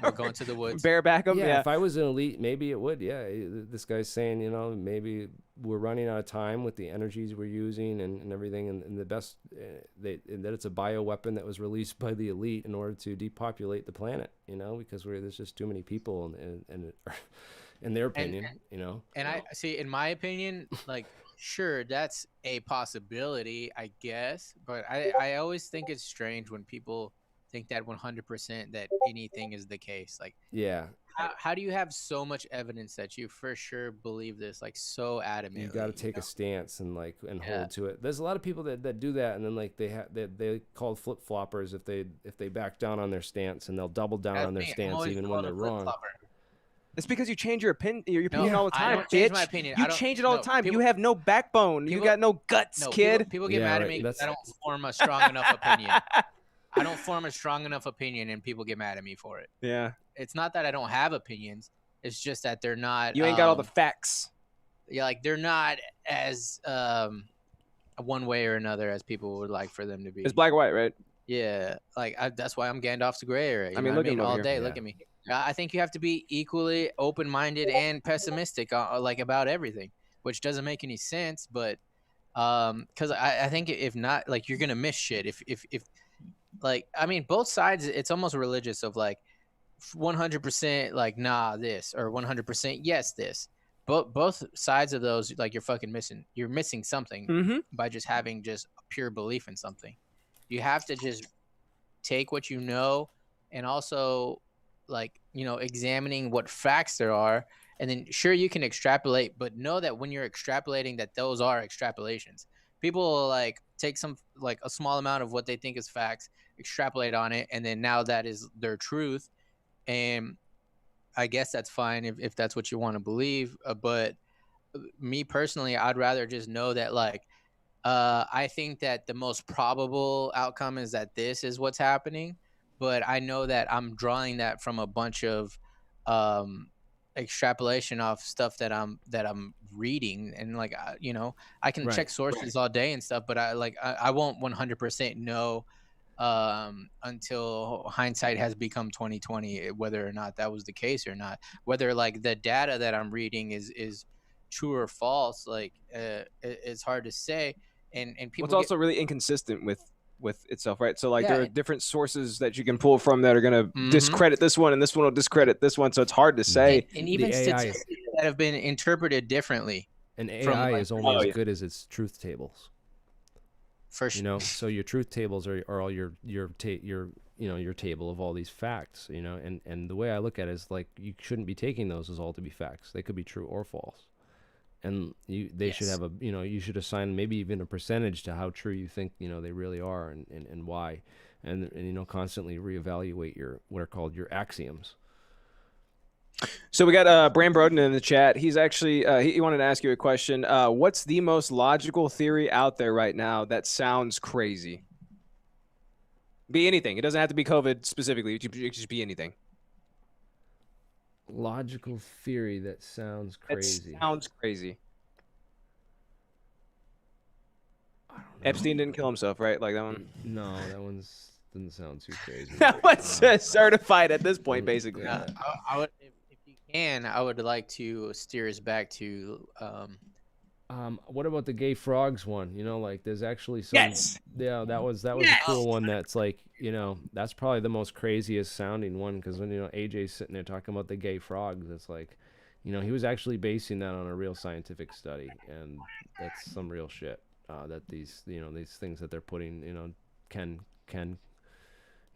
We're going to the woods. bareback them. Yeah, if I was an elite, maybe it would. Yeah, this guy's saying, maybe we're running out of time with the energies we're using and everything, and the best, and that it's a bioweapon that was released by the elite in order to depopulate the planet. Because there's just too many people, and in their opinion, And I see, in my opinion, like, sure, that's a possibility, I guess. But I always think it's strange when people think that 100% that anything is the case. Like, yeah, how do you have so much evidence that you for sure believe this, like, so adamantly? you got to take a stance and hold to it. There's a lot of people that do that, and then like they called flip floppers if they back down on their stance, and they'll double down on their stance even when they're wrong. It's because you change your opinion all the I time, don't change bitch. my opinion. You I don't- change it all no, the time. people- You have no backbone. You people- got no guts, No, kid. People get Yeah, mad at right. me because That's- I don't form a strong enough opinion. I don't form a strong enough opinion, and people get mad at me for it. Yeah. It's not that I don't have opinions. It's just that they're not. You ain't got all the facts. Yeah, like they're not as one way or another as people would like for them to be. It's black or white, right? Yeah, like that's why I'm Gandalf's the gray area. I mean, look at him over all here. day. Yeah. Look at me. I think you have to be equally open-minded and pessimistic, like about everything, which doesn't make any sense. But because I think if not, like you're gonna miss shit. If like I mean, both sides. It's almost religious of like 100% like nah this or 100% yes this. both sides of those, like you're missing something Mm-hmm. by just having just a pure belief in something. You have to just take what you know, and also examining what facts there are, and then sure you can extrapolate, but know that when you're extrapolating that those are extrapolations. People will take some a small amount of what they think is facts, extrapolate on it, and then now that is their truth. And I guess that's fine if that's what you want to believe, but me personally, I'd rather just know that I think that the most probable outcome is that this is what's happening, but I know that I'm drawing that from a bunch of um, extrapolation off stuff that I'm reading, and I can check Right. sources all day and stuff, but I won't 100% know until hindsight has become 2020 whether or not that was the case or not, whether the data that I'm reading is true or false. It's hard to say, and Well, people it's get also really inconsistent with itself, right? So like yeah. there are different sources that you can pull from that are going to Mhm. discredit this one, and this one will discredit this one. So it's hard to say. And even The AI statistics that have been interpreted differently and from AI is only Oh, as yeah. good as its truth tables. for You know, so your truth tables are all your table of all these facts. You know, and the way I look at it is like you shouldn't be taking those as all to be facts. They could be true or false. And they should Yes. have you should assign maybe even a percentage to how true you think they really are, and why, and constantly reevaluate what are called your axioms. So we got Bram Broden in the chat. He's actually he wanted to ask you a question. What's the most logical theory out there right now that sounds crazy? Be anything. It doesn't have to be COVID specifically. It could just be anything. Logical theory that sounds crazy. It sounds crazy. I don't know. Epstein didn't kill himself, right? Like that one. No, that doesn't sound too crazy. That one's certified at this point, basically. Yeah. I would, if you can, I would like to steer us back to What about the gay frogs one? Like there's actually some. Yes. Yeah, that was a cool one. That's that's probably the most craziest sounding one, because when AJ's sitting there talking about the gay frogs, it's like, he was actually basing that on a real scientific study, and that's some real shit. That these these things that they're putting can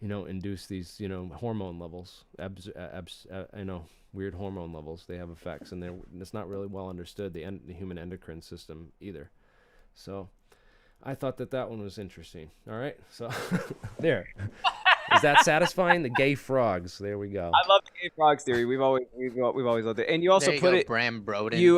induce these hormone levels, weird hormone levels. They have effects, and it's not really well understood, the human endocrine system either. So I thought that one was interesting. All right, so there. Is that satisfying? The gay frogs. There we go. I love the gay frogs theory. We've always loved it, and you also put it. Bram Broden. You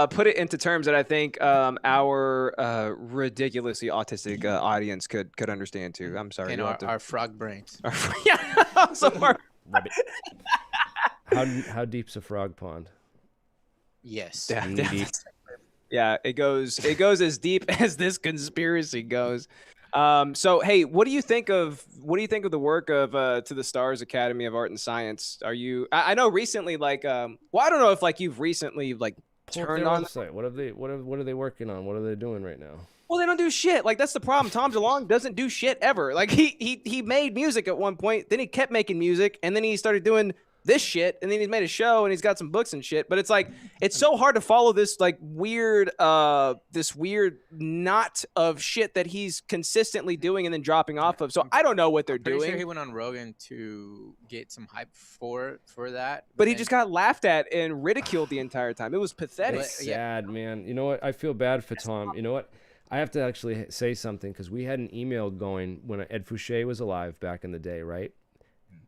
put it into terms that I think our ridiculously autistic audience could understand too. I'm sorry. and our frog brains. Yeah. Also our, How deep's a frog pond? Yes. Knee deep. yeah, it goes as deep as this conspiracy goes. So hey, what do you think of the work of To the Stars Academy of Art and Science? Are you? I know recently, I don't know if you've recently turned on the website. What are they working on? What are they doing right now? Well, they don't do shit. That's the problem. Tom DeLonge doesn't do shit ever. He made music at one point, then he kept making music, and then he started doing this shit, and then he's made a show and he's got some books and shit. But it's so hard to follow this weird knot of shit that he's consistently doing and then dropping off of. So I don't know what they're Pretty doing. sure he went on Rogan to get some hype for that, But he just got laughed at and ridiculed the entire time. It was pathetic. It's sad, man. You know what? I feel bad for Tom. You know what? I have to actually say something, because we had an email going when Ed Fouché was alive back in the day, right?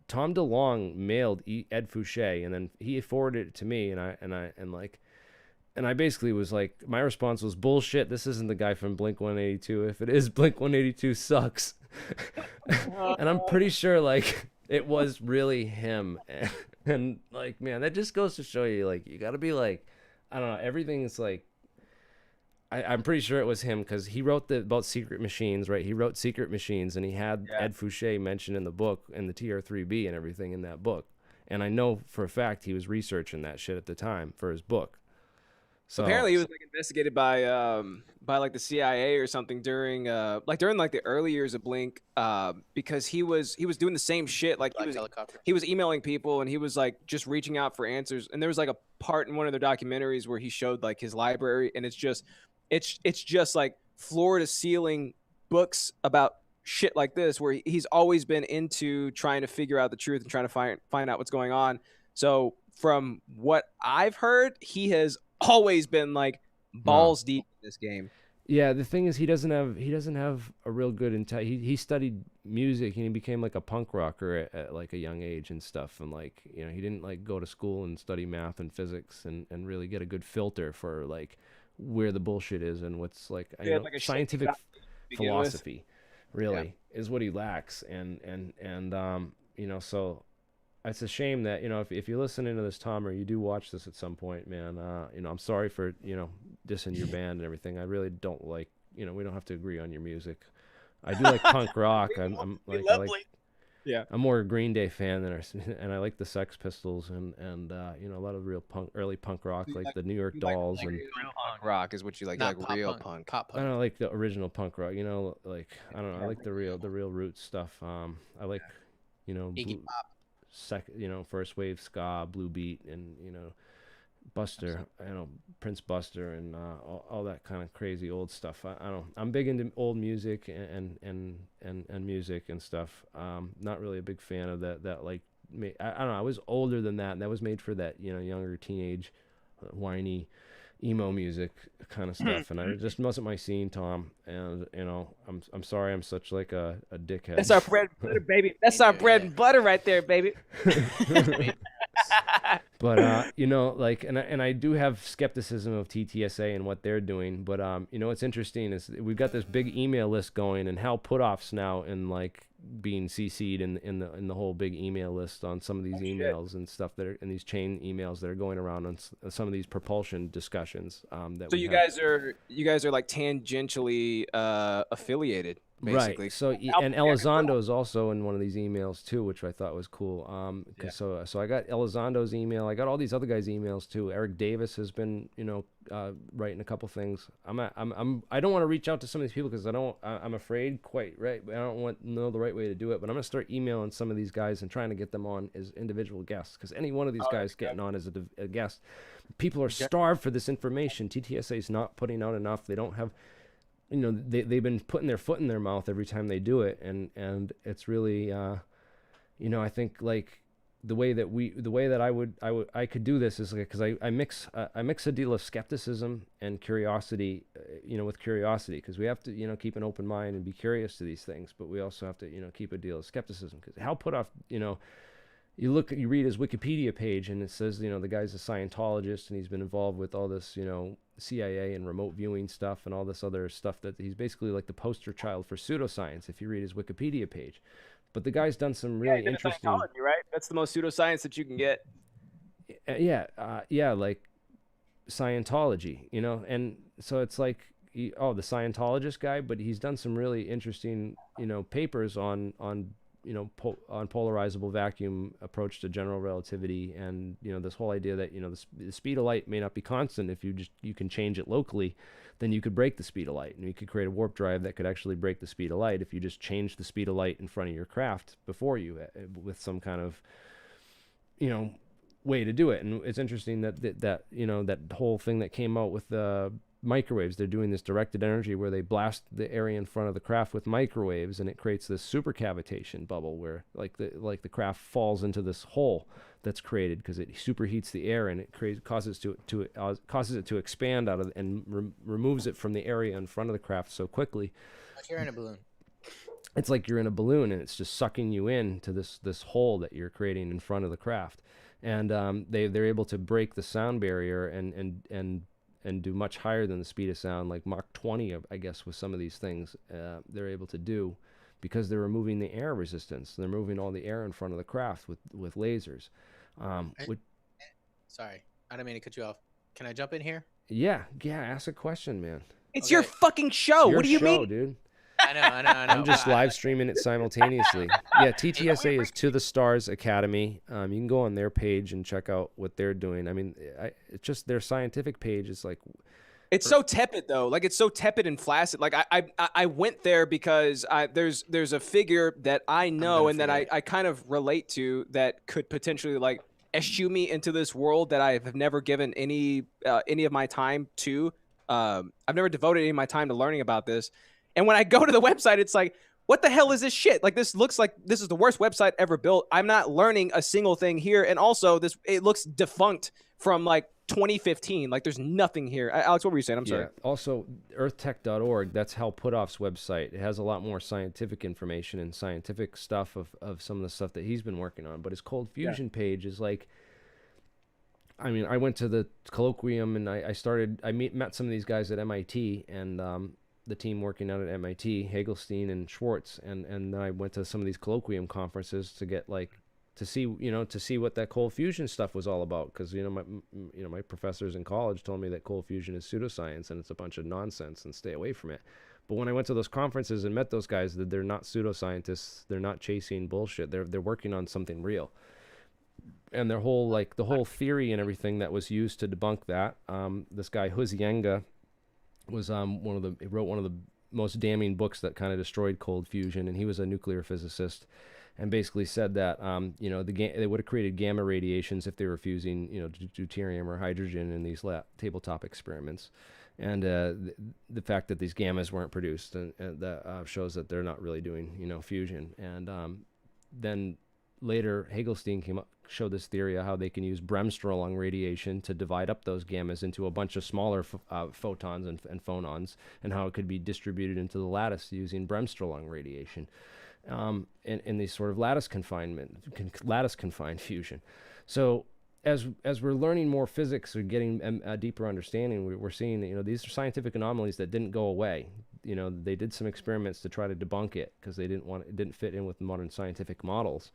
Tom DeLonge mailed Ed Fouché, and then he forwarded it to me, and I basically was like, my response was, bullshit, this isn't the guy from Blink-182. If it is, Blink-182 sucks. And I'm pretty sure it was really him. And man, that just goes to show you, you gotta be I don't know, everything's I'm pretty sure it was him, because he wrote about secret machines, right? He wrote Secret Machines, and he had Ed Fouché mentioned in the book, and the TR3B and everything in that book. And I know for a fact he was researching that shit at the time for his book. So apparently he was like investigated by like the CIA or something during like the early years of Blink because he was doing the same shit. Like Black helicopter. he was emailing people and he was like just reaching out for answers. And there was like a part in one of their documentaries where he showed like his library, and it's just like floor to ceiling books about shit like this, where he's always been into trying to figure out the truth and trying to find out what's going on. So from what I've heard, he has always been like balls deep in this game. Yeah, the thing is, he doesn't have a real good he studied music and he became like a punk rocker at like a young age and stuff, and like, you know, he didn't like go to school and study math and physics and really get a good filter for like where the bullshit is and what's like, like a scientific philosophy really is what he lacks, and you know, so it's a shame that, you know, if you're listening to this, Tom, or you do watch this at some point, man, you know, I'm sorry for, you know, dissing your band and everything. I really don't like, you know, we don't have to agree on your music. I do like punk rock. I'm like, I'm more a Green Day fan and I like the Sex Pistols and you know, a lot of real early punk rock, like the New York Dolls and real punk rock is what you like. Not Like pop real punk. punk. I don't like the original punk rock, you know, like, I don't know, I like the real roots stuff. I like, you know, Iggy Pop. you know, first wave ska, blue beat, and, you know, Buster, you know, Prince Buster, and all that kind of crazy old stuff. I don't. I'm big into old music and music and stuff. Not really a big fan of that like. I don't know. I was older than that, and that was made for that, you know, younger teenage, whiny, emo music kind of stuff, and it just wasn't my scene, Tom. And, you know, I'm sorry, I'm such like a dickhead. That's our bread and butter, baby. That's our bread and butter right there, baby. But you know, like, and I do have skepticism of TTSA and what they're doing. But you know, what's interesting is we've got this big email list going, and Hal Putoff's now in like being CC'd in the whole big email list on some of these emails and stuff that are in these chain emails that are going around on some of these propulsion discussions. That so you guys are like tangentially affiliated. Basically. Right. So and Elizondo is also in one of these emails too, which I thought was cool. So I got Elizondo's email. I got all these other guys' emails too. Eric Davis has been, you know, writing a couple things. I don't want to reach out to some of these people because I'm afraid quite right. I don't know the right way to do it. But I'm gonna start emailing some of these guys and trying to get them on as individual guests, because any one of these guys getting on as a guest, people are starved for this information. TTSA is not putting out enough. They don't have. You know, they've been putting their foot in their mouth every time they do it, and it's really, you know, I think like the way that I could do this is like, because I mix a deal of skepticism and curiosity, you know, with curiosity, because we have to, you know, keep an open mind and be curious to these things, but we also have to, you know, keep a deal of skepticism, because Hal Putoff, you know. You read his Wikipedia page, and it says, you know, the guy's a Scientologist, and he's been involved with all this, you know, CIA and remote viewing stuff and all this other stuff, that he's basically like the poster child for pseudoscience if you read his Wikipedia page. But the guy's done some really interesting. Scientology, right? That's the most pseudoscience that you can get. Yeah, like Scientology, you know, and so it's like, the Scientologist guy, but he's done some really interesting, you know, papers on you know, on polarizable vacuum approach to general relativity, and, you know, this whole idea that, you know, the speed of light may not be constant. If you can change it locally, then you could break the speed of light, and you could create a warp drive that could actually break the speed of light if you just change the speed of light in front of your craft before you, with some kind of, you know, way to do it. And it's interesting that you know, that whole thing that came out with the microwaves. They're doing this directed energy where they blast the area in front of the craft with microwaves, and it creates this supercavitation bubble where like the craft falls into this hole that's created because it superheats the air, and it causes it to expand out of and removes it from the area in front of the craft so quickly. Like you're in a balloon. It's like you're in a balloon, and it's just sucking you into this hole that you're creating in front of the craft. And they're able to break the sound barrier and do much higher than the speed of sound, like Mach 20, I guess, with some of these things they're able to do, because they're removing the air resistance. They're moving all the air in front of the craft with lasers. Sorry, I didn't mean to cut you off. Can I jump in here? Yeah, ask a question, man. It's your fucking show. What do you mean? Dude. I'm just but live streaming it simultaneously. Yeah, TTSA is To the Stars Academy. You can go on their page and check out what they're doing. I mean, it's just their scientific page is like, It's so tepid though. Like it's so tepid and flaccid. Like I went there because there's a figure that I know and that I kind of relate to that could potentially like eschew me into this world that I have never given any of my time to. I've never devoted any of my time to learning about this. And when I go to the website, it's like, what the hell is this shit? Like this looks like this is the worst website ever built. I'm not learning a single thing here. And also it looks defunct from like 2015. Like there's nothing here. Alex, what were you saying? I'm sorry. Yeah. Also, earthtech.org, that's Hal Puthoff's website. It has a lot more scientific information and scientific stuff of some of the stuff that he's been working on. But his cold fusion page is like, I mean, I went to the colloquium and I met some of these guys at MIT and the team working out at MIT, Hagelstein and Schwartz, and then I went to some of these colloquium conferences to get like to see what that cold fusion stuff was all about, because my professors in college told me that cold fusion is pseudoscience and it's a bunch of nonsense and stay away from it. But when I went to those conferences and met those guys, that they're not pseudoscientists, they're not chasing bullshit, they're working on something real. And their whole the whole theory and everything that was used to debunk that, this guy Huizenga was he wrote one of the most damning books that kind of destroyed cold fusion, and he was a nuclear physicist, and basically said that they would have created gamma radiations if they were fusing deuterium or hydrogen in these tabletop experiments, and the fact that these gammas weren't produced and that shows that they're not really doing fusion. And then later Hagelstein showed this theory of how they can use bremsstrahlung radiation to divide up those gammas into a bunch of smaller photons and phonons, and how it could be distributed into the lattice using bremsstrahlung radiation, in these sort of lattice confined fusion. So as we're learning more physics or getting a deeper understanding, we're seeing that these are scientific anomalies that didn't go away. They did some experiments to try to debunk it because it didn't fit in with modern scientific models.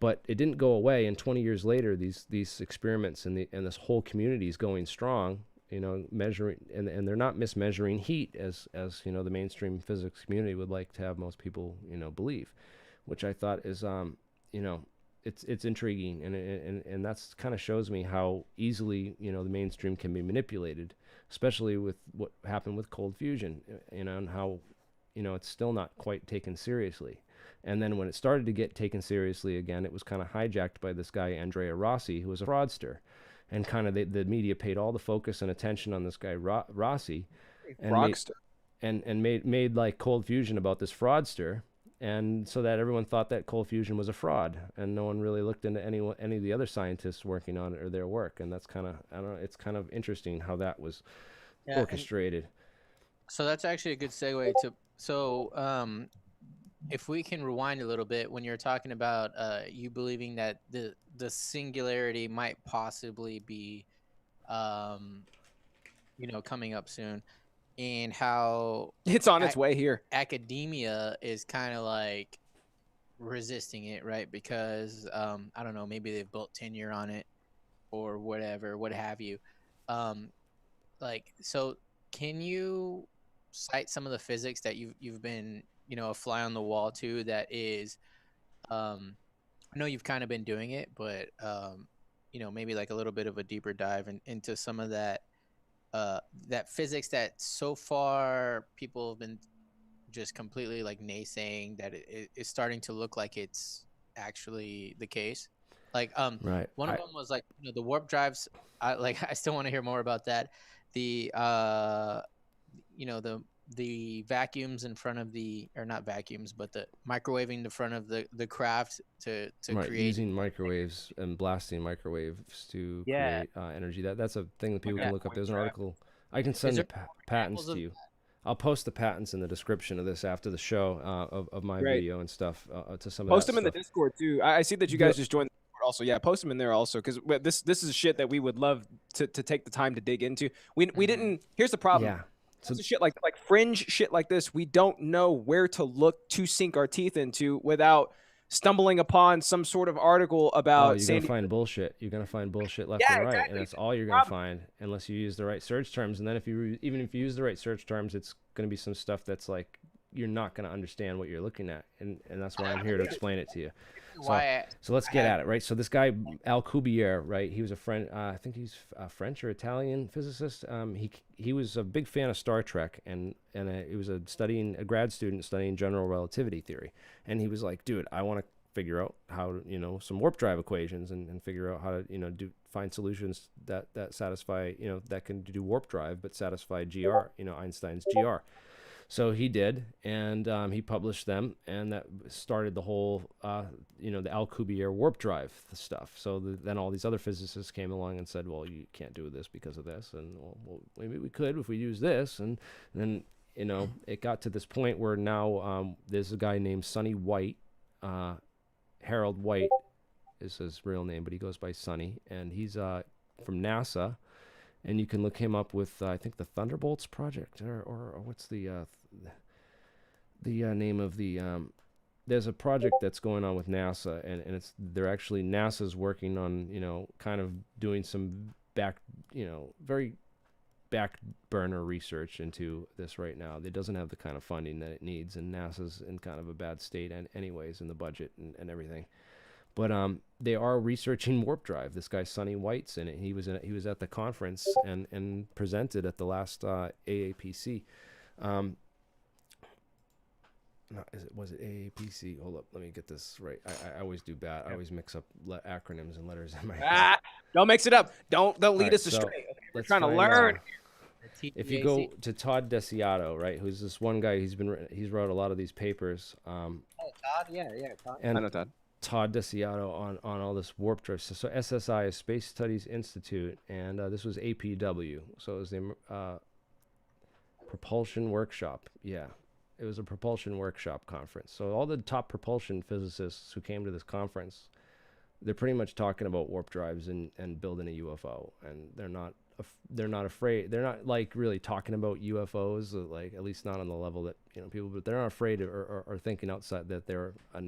But it didn't go away, and 20 years later, these experiments and this whole community is going strong. Measuring, and they're not mismeasuring heat as the mainstream physics community would like to have most people believe, which I thought is it's intriguing, and that's kind of shows me how easily the mainstream can be manipulated, especially with what happened with cold fusion, and how it's still not quite taken seriously. And then when it started to get taken seriously again, it was kind of hijacked by this guy, Andrea Rossi, who was a fraudster. And kind of the media paid all the focus and attention on this guy, Rossi. And made like cold fusion about this fraudster. And so that everyone thought that cold fusion was a fraud. And no one really looked into any of the other scientists working on it or their work. And that's kind of, I don't know, it's kind of interesting how that was orchestrated. So that's actually a good segue to, if we can rewind a little bit, when you're talking about you believing that the singularity might possibly be, coming up soon, and how it's on its way here. Academia is kind of like resisting it, right? Because I don't know, maybe they've built tenure on it or whatever, what have you. So can you cite some of the physics that you've been a fly on the wall too, that is I know you've kind of been doing it, but maybe like a little bit of a deeper dive into some of that physics that so far people have been just completely like naysaying that it's starting to look like it's actually the case. Like right. One of them was like the warp drives. I still want to hear more about that. The vacuums in front of or not vacuums, but the microwaving the front of the craft to right, create using microwaves and blasting microwaves to create energy. That's a thing that people can look up. There's an article. I can send the patents to you. I'll post the patents in the description of this after the show of my video and stuff to some of post that them in the Discord too. I see that you guys just joined the Discord also. Yeah, post them in there also, because this is shit that we would love to take the time to dig into. We didn't. Here's the problem. Yeah. So shit like fringe shit like this, we don't know where to look to sink our teeth into without stumbling upon some sort of article about. You're gonna find bullshit. You're gonna find bullshit left and right, and that's all you're gonna find unless you use the right search terms. And then if you use the right search terms, it's gonna be some stuff that's like you're not going to understand what you're looking at, and that's why I'm here to explain it to you. Why So let's get at it, right? So this guy Alcubierre, right? He was a friend. I think he's a French or Italian physicist. He was a big fan of Star Trek, and he was a grad student studying general relativity theory. And he was like, dude, I want to figure out how to, some warp drive equations and figure out how to, find solutions that satisfy, that can do warp drive but satisfy GR, Einstein's GR. So he did, and he published them, and that started the whole, the Alcubierre warp drive stuff. So then all these other physicists came along and said, well, you can't do this because of this, and well, maybe we could if we use this. And then, it got to this point where now there's a guy named Sonny White, Harold White is his real name, but he goes by Sonny, and he's from NASA. And you can look him up with, I think, the Thunderbolts project, or what's the name of the. There's a project that's going on with NASA, and NASA's working on, kind of doing some very back burner research into this right now. It doesn't have the kind of funding that it needs, and NASA's in kind of a bad state, anyways, in the budget and everything. But they are researching warp drive. This guy Sonny White's in it. He was at the conference and presented at the last AAPC. Was it AAPC? Hold up, let me get this right. I always do bad. I always mix up acronyms and letters in my head. Don't mix it up. Don't lead us astray. Okay, we're trying to learn. If you go to Todd Desiato, right, who's this one guy, he's wrote a lot of these papers. Todd, yeah, Todd. I know Todd. Todd Desiato on all this warp drive. So SSI is Space Studies Institute, and this was APW. So it was the propulsion workshop. Yeah, it was a propulsion workshop conference. So all the top propulsion physicists who came to this conference, they're pretty much talking about warp drives and building a UFO, and they're not afraid. They're not like really talking about UFOs, like at least not on the level that people. But they're not afraid or thinking outside that they're a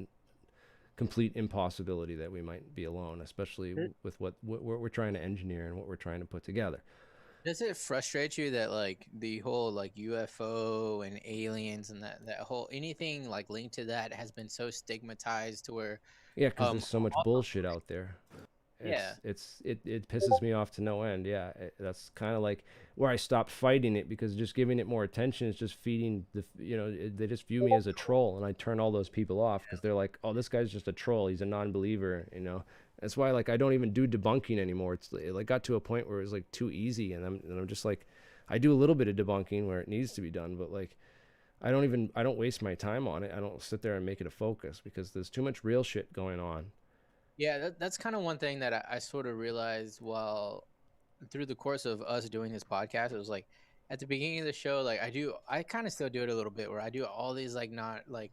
complete impossibility that we might be alone, especially with what we're trying to engineer and what we're trying to put together. Does it frustrate you that like the whole like UFO and aliens and that whole anything like linked to that has been so stigmatized to where because there's so much bullshit out there. It pisses me off to no end. Yeah, that's kind of like where I stopped fighting it, because just giving it more attention is just feeding they just view me as a troll, and I turn all those people off because they're like, oh, this guy's just a troll, he's a non-believer. That's why like I don't even do debunking anymore. It like got to a point where it was like too easy, and I'm just like, I do a little bit of debunking where it needs to be done, but like I don't waste my time on it. I don't sit there and make it a focus because there's too much real shit going on. Yeah, that's kind of one thing that I sort of realized while through the course of us doing this podcast. It was like at the beginning of the show, like I kind of still do it a little bit where I do all these like not like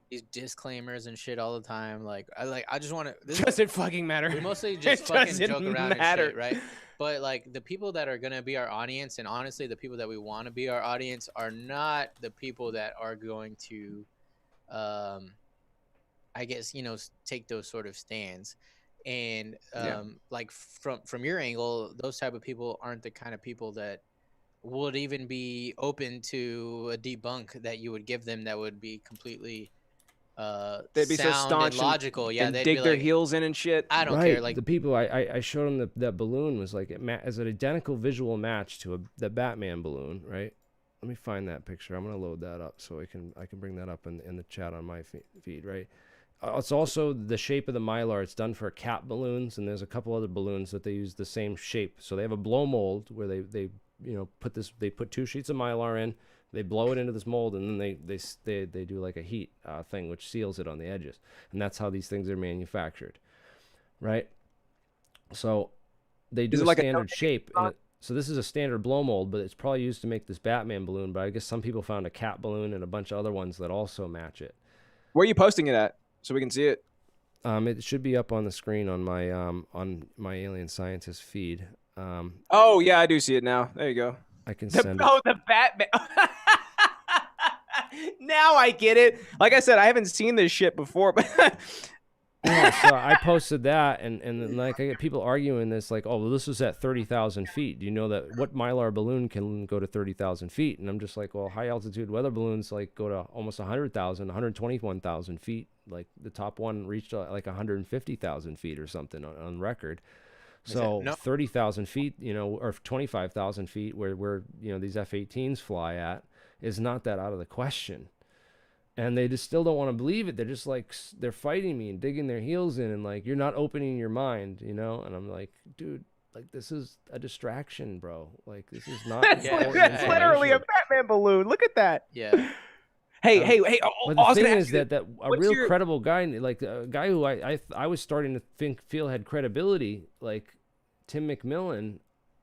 these disclaimers and shit all the time. I just want to. Doesn't fucking matter. We mostly just fucking joke around and shit, right? But like the people that are gonna be our audience, and honestly, the people that we want to be our audience are not the people that are going to, I guess, take those sort of stands. And like from your angle, those type of people aren't the kind of people that would even be open to a debunk that you would give them that would be completely they'd be so staunch and logical. And dig their heels in and shit. I don't care. Like the people I showed them that balloon was like as an identical visual match to the Batman balloon, right? Let me find that picture. I'm gonna load that up so I can bring that up in the chat on my feed, right? It's also the shape of the Mylar. It's done for cap balloons, and there's a couple other balloons that they use the same shape. So they have a blow mold where they put 2 sheets of Mylar in, they blow it into this mold, and then they do like a heat thing which seals it on the edges, and that's how these things are manufactured, right? So they do a standard shape. So this is a standard blow mold, but it's probably used to make this Batman balloon. But I guess some people found a cap balloon and a bunch of other ones that also match it. Where are you posting it at so we can see it? It should be up on the screen on my AlienScientist feed. Oh yeah, I do see it now. There you go. I can send it. Oh, the Batman. Now I get it. Like I said, I haven't seen this shit before, but Yeah, so I posted that, and then, like, I get people arguing this, like, oh, well, this was at 30,000 feet. Do you know that what Mylar balloon can go to 30,000 feet? And I'm just like, well, high altitude weather balloons like go to almost 100,000, 121,000 feet. Like the top one reached like 150,000 feet or something on record. So 30,000 feet, or 25,000 feet, where these F-18s fly at, is not that out of the question. And they just still don't want to believe it. They're just like, they're fighting me and digging their heels in, and like, you're not opening your mind, And I'm like, dude, like, this is a distraction, bro. Like, this is not. That's literally a Batman balloon. Look at that. Yeah. Hey. But the thing is that a real credible guy, like a guy who I was starting to feel had credibility, like Tim McMillan,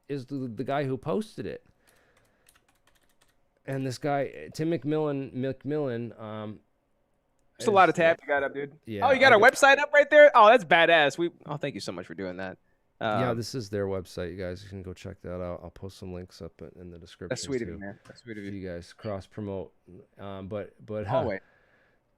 is the guy who posted it. And this guy, Tim McMillan, there's a lot of tabs you got up, dude. Yeah. Oh, you got our website up right there? Oh, that's badass. Thank you so much for doing that. Yeah, this is their website. You guys can go check that out. I'll post some links up in the description. That's sweet of you, man. That's sweet of you. You guys cross promote. But wait.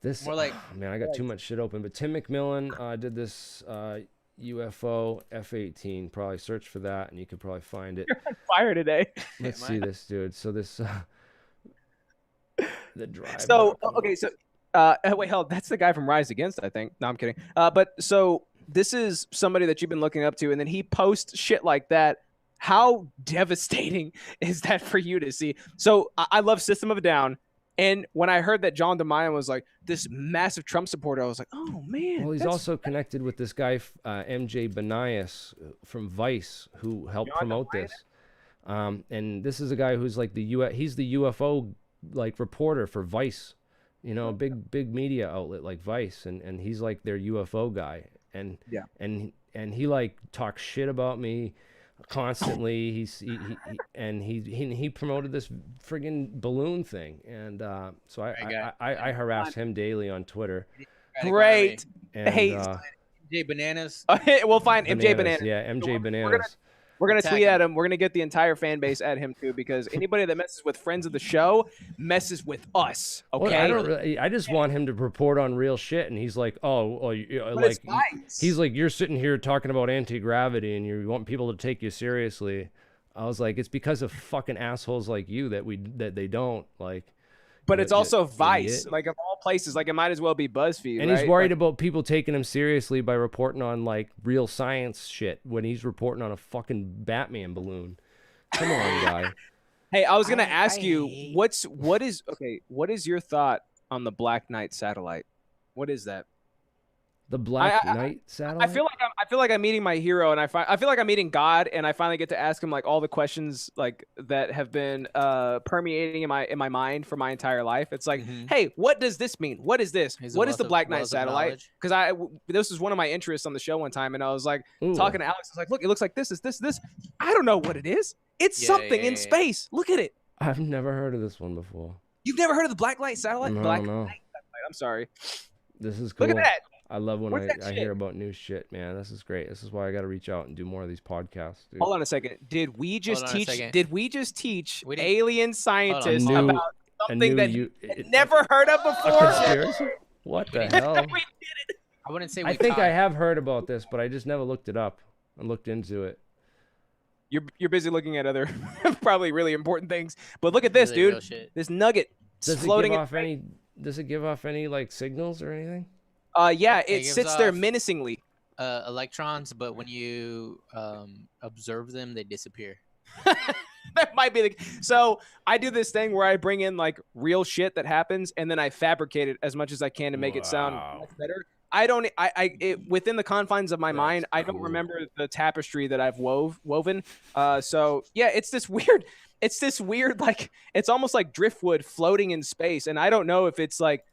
This more like man, I got too much shit open. But Tim McMillan did this UFO F-18. Probably search for that, and you could probably find it. You're on fire today. Let's see this, dude. So this the drive. So okay, so wait, hell, that's the guy from Rise Against, I think. No, I'm kidding. But so this is somebody that you've been looking up to, and then he posts shit like that. How devastating is that for you to see? So I love System of a Down, and when I heard that John DeMaio was like this massive Trump supporter, I was like, oh man. Well, he's also connected with this guy MJ Banias from Vice, who helped promote this. And this is a guy who's like he's the UFO like reporter for Vice, big media outlet like Vice, and he's like their UFO guy, and he like talks shit about me constantly. He promoted this friggin' balloon thing, and so I harassed him daily on Twitter. Great. And, hey, MJ Bananas. We'll find MJ Bananas. Yeah, MJ Bananas. We're going to tweet at him. We're going to get the entire fan base at him, too, because anybody that messes with friends of the show messes with us, okay? Well, I just want him to report on real shit, and he's like, like, he's like, you're sitting here talking about anti-gravity, and you want people to take you seriously. I was like, it's because of fucking assholes like you that they don't, like. But it's also Vice, like of all places. Like it might as well be BuzzFeed. And he's worried about people taking him seriously by reporting on like real science shit when he's reporting on a fucking Batman balloon. Come on, guy. Hey, I was gonna ask you, what is your thought on the Black Knight satellite? What is that? The Black Knight satellite? I feel like I'm meeting my hero, and I feel like I'm meeting God, and I finally get to ask him like all the questions like that have been permeating in my mind for my entire life. It's like, hey, what does this mean? What is this? What is the Black Knight satellite? Because this was one of my interests on the show one time, and I was like talking to Alex. I was like, look, it looks like this. I don't know what it is. It's something in space. Look at it. I've never heard of this one before. You've never heard of the Black Knight satellite? No. Knight satellite. I'm sorry. This is cool. Look at that. I love when I hear about new shit, man. This is great. This is why I got to reach out and do more of these podcasts, dude. Hold on a second. Did we just teach alien scientists about something that you never heard of before? What the hell? We did it. I wouldn't say I think I have heard about this, but I just never looked it up and looked into it. You're busy looking at other probably really important things. But look at this, dude. This nugget floating. Does it give off any like signals or anything? Yeah, it sits there menacingly. Electrons, but when you observe them, they disappear. That might be so I do this thing where I bring in like real shit that happens, and then I fabricate it as much as I can to make it sound much better. Within the confines of my mind, I don't remember the tapestry that I've woven. So yeah, it's this weird, like it's almost like driftwood floating in space, and I don't know if it's like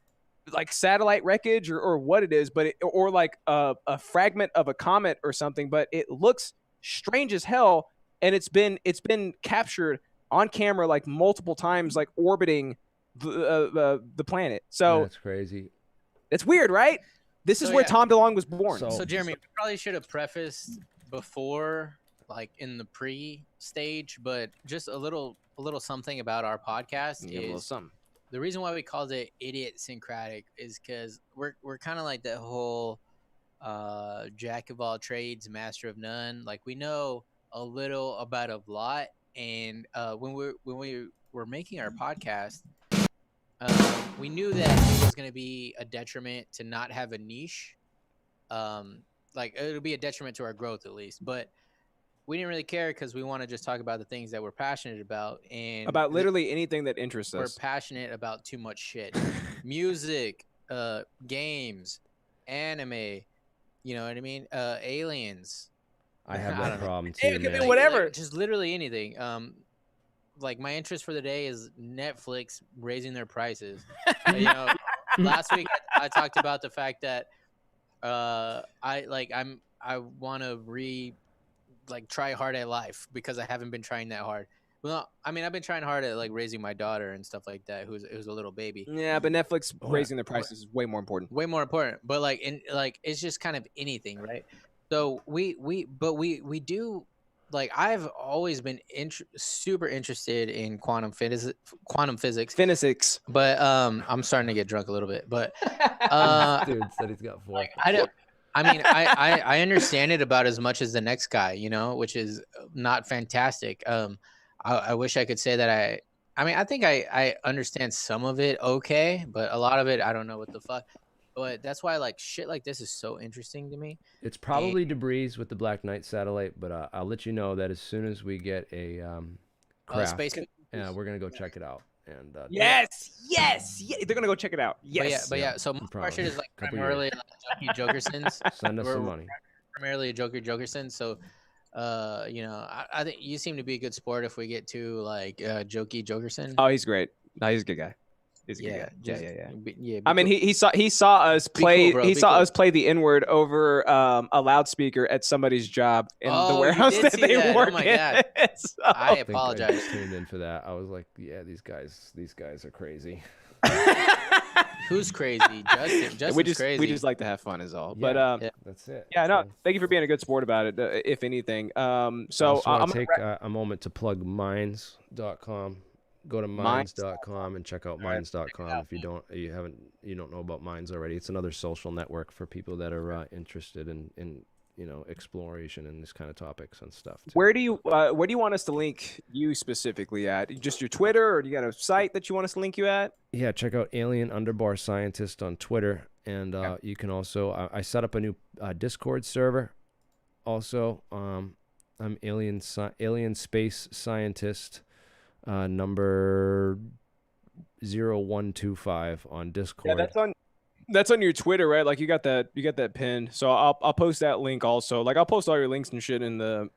satellite wreckage or what it is, but or like a fragment of a comet or something, but it looks strange as hell, and it's been captured on camera like multiple times, like orbiting the planet. So that's crazy. It's weird, right? This is where Tom DeLonge was born. So Jeremy, we probably should have prefaced before, like in the pre-stage, but just a little something about our podcast is the reason why we called it idiotsyncratic is because we're kind of like that whole jack of all trades, master of none. Like we know a little about a lot, and when we were making our podcast, we knew that it was going to be a detriment to not have a niche. Like it'll be a detriment to our growth at least, but we didn't really care because we want to just talk about the things that we're passionate about, and About literally anything that interests we're us. passionate about too much shit. Music, games, anime, you know what I mean? Aliens. I have I that don't know. problem Hey, too, it could be man. whatever. Like, just literally anything. Like my interest for the day is Netflix raising their prices. You know, last week I talked about the fact that I want to try hard at life because I haven't been trying that hard. Well, I mean, I've been trying hard at like raising my daughter and stuff like that, who's a little baby. Yeah, but Netflix raising their prices is way more important. Way more important. But it's just kind of anything, right? So we do, like, I've always been super interested in quantum physics. Physics. But I'm starting to get drunk a little bit. But Dude said he's got 4. I understand it about as much as the next guy, you know, which is not fantastic. I wish I could say that I think I understand some of it okay, but a lot of it I don't know what the fuck. But that's why like shit like this is so interesting to me. It's probably debris with the Black Knight satellite, but I'll let you know that as soon as we get a craft, space. we're gonna go check it out. And Yes, they're gonna go check it out. Yes, But yeah. So my question is like Couple primarily like Jokey Jokersons. send us some money. Primarily a Jokerson. So, you know, I think you seem to be a good sport if we get to like Jokey Jokerson. Oh, he's great. No, he's a good guy. He's a good guy. just- Yeah. be I mean, cool. he saw us play. bro, he be saw cool. us play the N-word over a loudspeaker at somebody's job in the Oh, warehouse you did that see they that. Oh work my in. God. So- I I think I apologize. just tuned in for that. I was like, yeah, these guys are crazy. Who's crazy? Justin's crazy. we just like to have fun is all. Yeah. But Yeah. That's it. yeah, no, So, thank you for being a good sport about it. If anything, so I just want I'm to gonna take a moment to plug minds.com. Go to minds.com and check out minds.com if you don't know about Minds already. It's another social network for people that are interested in exploration and this kind of topics and stuff too. Where do you want us to link you specifically at? Just your Twitter, or do you got a site that you want us to link you at? Yeah, check out Alien_Scientist on Twitter, and you can also I set up a new Discord server. Also, I'm Alien Space Scientist number 0125 on Discord. Yeah, that's on your Twitter, right? Like you got that pin. So I'll post that link also. Like I'll post all your links and shit in the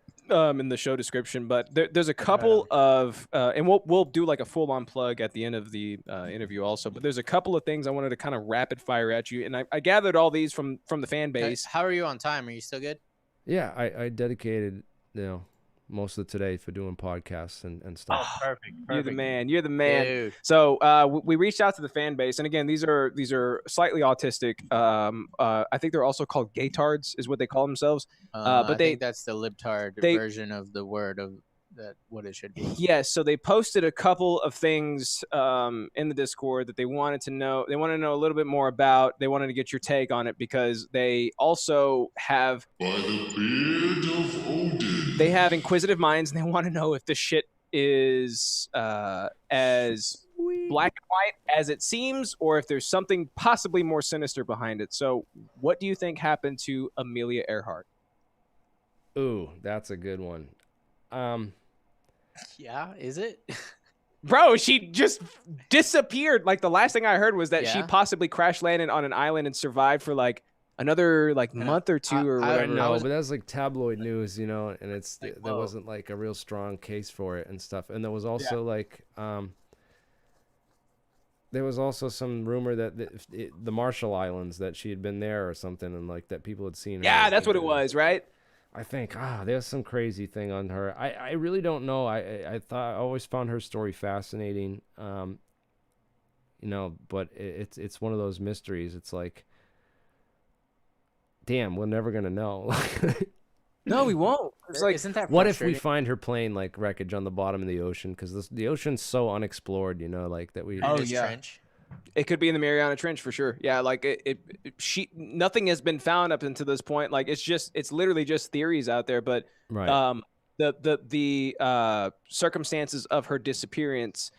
show description. But there's a couple of and we'll do like a full on plug at the end of the interview also. But there's a couple of things I wanted to kind of rapid fire at you, and I gathered all these from the fan base. How are you on time? Are you still good? Yeah, I dedicated most of today for doing podcasts and stuff. Oh, perfect. You're the man. Dude. So we reached out to the fan base, and again, these are slightly autistic. I think they're also called gaytards, is what they call themselves. But I think that's the libtard version of the word of that. What it should be. Yes. So they posted a couple of things in the Discord that they wanted to know. They wanted to know a little bit more about. They wanted to get your take on it because they also have. By the beard of Odin. They have inquisitive minds, and they want to know if the shit is as black and white as it seems, or if there's something possibly more sinister behind it. So, what do you think happened to Amelia Earhart? Ooh, that's a good one. Yeah, is it? Bro, she just disappeared. Like the last thing I heard was that she Yeah. possibly crash landed on an island and survived for like another month or two or I whatever. I know, was- but that's like tabloid news, and it's Like, there whoa. wasn't like a real strong case for it and stuff. And there was also there was also some rumor that the Marshall Islands, that she had been there or something, and like that people had seen her. Yeah, that's what it was, right? I think there's some crazy thing on her. I really don't know. I always found her story fascinating. But it's one of those mysteries. It's like, damn, we're never gonna know. No, we won't. It's like, Isn't that What if we frustrating? find her plane like wreckage on the bottom of the ocean? Because the ocean's so unexplored, like that we. Oh, This yeah. trench? It could be in the Mariana Trench for sure. Yeah, like nothing has been found up until this point. Like it's literally just theories out there. But Right. The circumstances of her disappearance.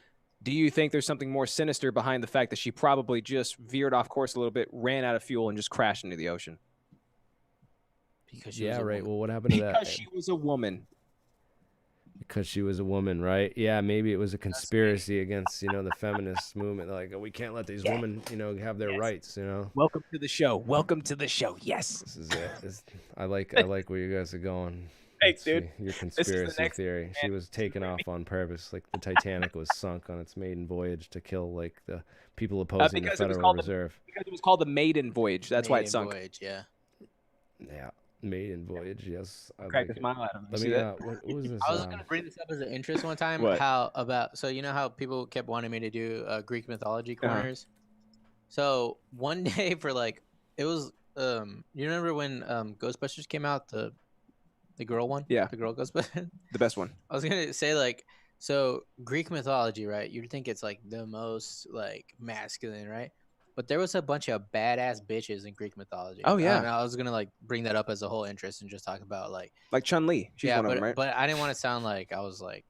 Do you think there's something more sinister behind the fact that she probably just veered off course a little bit, ran out of fuel, and just crashed into the ocean? Because she was a woman. Well, what happened to that? Because she was a woman. Because she was a woman, right? Yeah, maybe it was a conspiracy against, the feminist movement. Like, we can't let these women, have their rights, Welcome to the show. Welcome to the show. Yes. This is it. I like where you guys are going. Thanks, dude. Your conspiracy theory. She was taken off on purpose. Like the Titanic was sunk on its maiden voyage to kill like the people opposing the Federal Reserve. Because it was called the maiden voyage. That's why it sunk. Voyage, yeah. Yeah. Maiden voyage, yes. Crack a smile at him. Let me. What was this? I was gonna bring this up as an interest one time. What? So you know how people kept wanting me to do Greek mythology corners. So one day for like it was you remember when Ghostbusters came out, the girl one? Yeah. The girl Ghostbusters. The best one. I was gonna say like so Greek mythology, right? You'd think it's like the most like masculine, right? But there was a bunch of badass bitches in Greek mythology. Oh yeah. I was gonna like bring that up as a whole interest and just talk about like Chun-Li. She's one of them, right? But I didn't want to sound like I was like,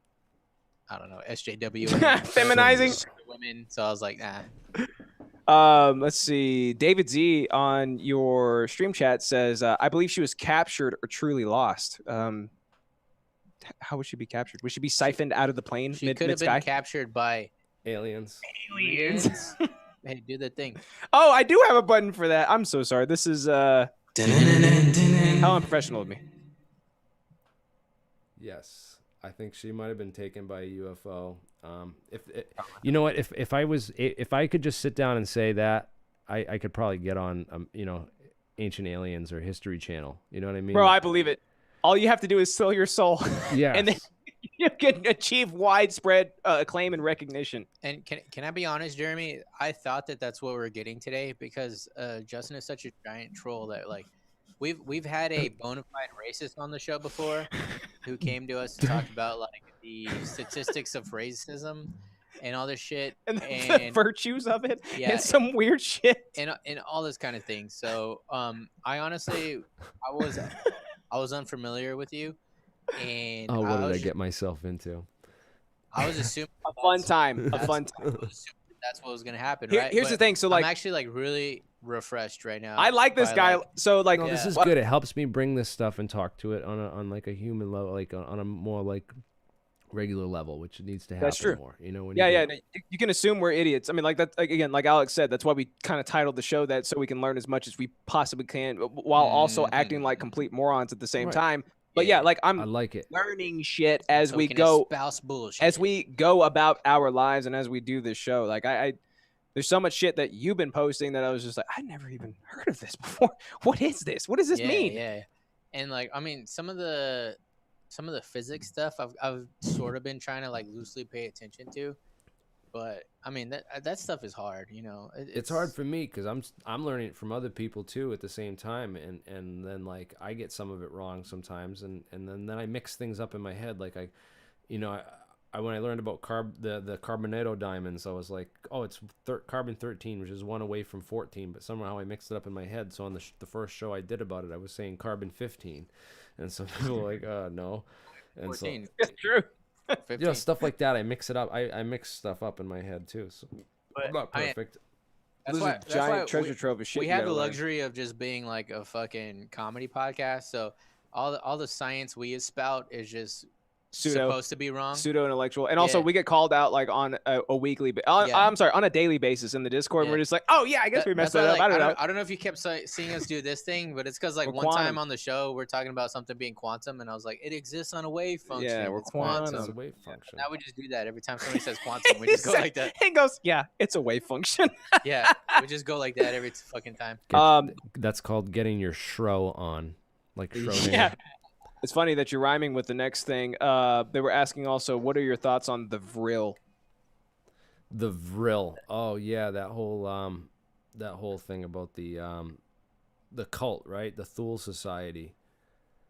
I don't know, SJW feminizing women. So I was like, nah. Let's see. David Z on your stream chat says, I believe she was captured or truly lost. How would she be captured? Would she be siphoned out of the plane? She could have been captured by aliens. Hey, do the thing. Oh, I do have a button for that. I'm so sorry. This is how unprofessional of me. Yes, I think she might have been taken by a UFO. You know what? If I could just sit down and say that, I could probably get on Ancient Aliens or History Channel. You know what I mean? Bro, I believe it. All you have to do is sell your soul. Yeah. And then you can achieve widespread acclaim and recognition. And can I be honest, Jeremy? I thought that's what we're getting today because Justin is such a giant troll that like we've had a bona fide racist on the show before who came to us to talk about like the statistics of racism and all this shit and the virtues of it and some weird shit and all this kind of thing. So I honestly I was unfamiliar with you. And what did I get myself into? I was assuming a fun time. That's what was gonna happen, right? Here's the thing. So like, I'm actually like really refreshed right now. I like this guy. So like, this is good. It helps me bring this stuff and talk to it on like a human level, like on a more like regular level, which needs to happen. That's true. More. When you can assume we're idiots. I mean, like that again. Like Alex said, that's why we kind of titled the show that, so we can learn as much as we possibly can, while also acting like complete morons at the same time. But yeah, like I like it. Learning shit as we go, as we go about our lives, and as we do this show. Like there's so much shit that you've been posting that I was just like, I never even heard of this before. What is this? What does this mean? Yeah, and like I mean, some of the physics stuff I've sort of been trying to like loosely pay attention to, but I mean that stuff is hard. It's hard for me because I'm learning it from other people too at the same time, and then like I get some of it wrong sometimes, and then I mix things up in my head. Like I when I learned about the Carbonado diamonds, I was like, oh, it's carbon 13, which is one away from 14, but somehow I mixed it up in my head. So on the first show I did about it, I was saying carbon 15, and some people were like, no, and 14. So it's true. 15. Stuff like that. I mix it up. I mix stuff up in my head too. So I'm not perfect. That's why giant treasure trove of shit. We have the luxury of just being like a fucking comedy podcast. So all the science we spout is just supposed to be wrong, pseudo intellectual, and also we get called out like on a weekly, I'm sorry, on a daily basis in the Discord. And we're just like, oh yeah, I guess we messed that up. Like, I don't know if you kept seeing us do this thing, but it's because like one time on the show we're talking about something being quantum, and I was like, it exists on a wave function. Yeah, we're quantum. It's a wave function. Now we just do that every time somebody says quantum. We just go like that. He goes, yeah, it's a wave function. Yeah, we just go like that every fucking time. That's called getting your shro on, like Schrodinger. Yeah. It's funny that you're rhyming with the next thing. They were asking also, what are your thoughts on the Vril? The Vril. Oh yeah, that whole thing about the cult, right? The Thule Society.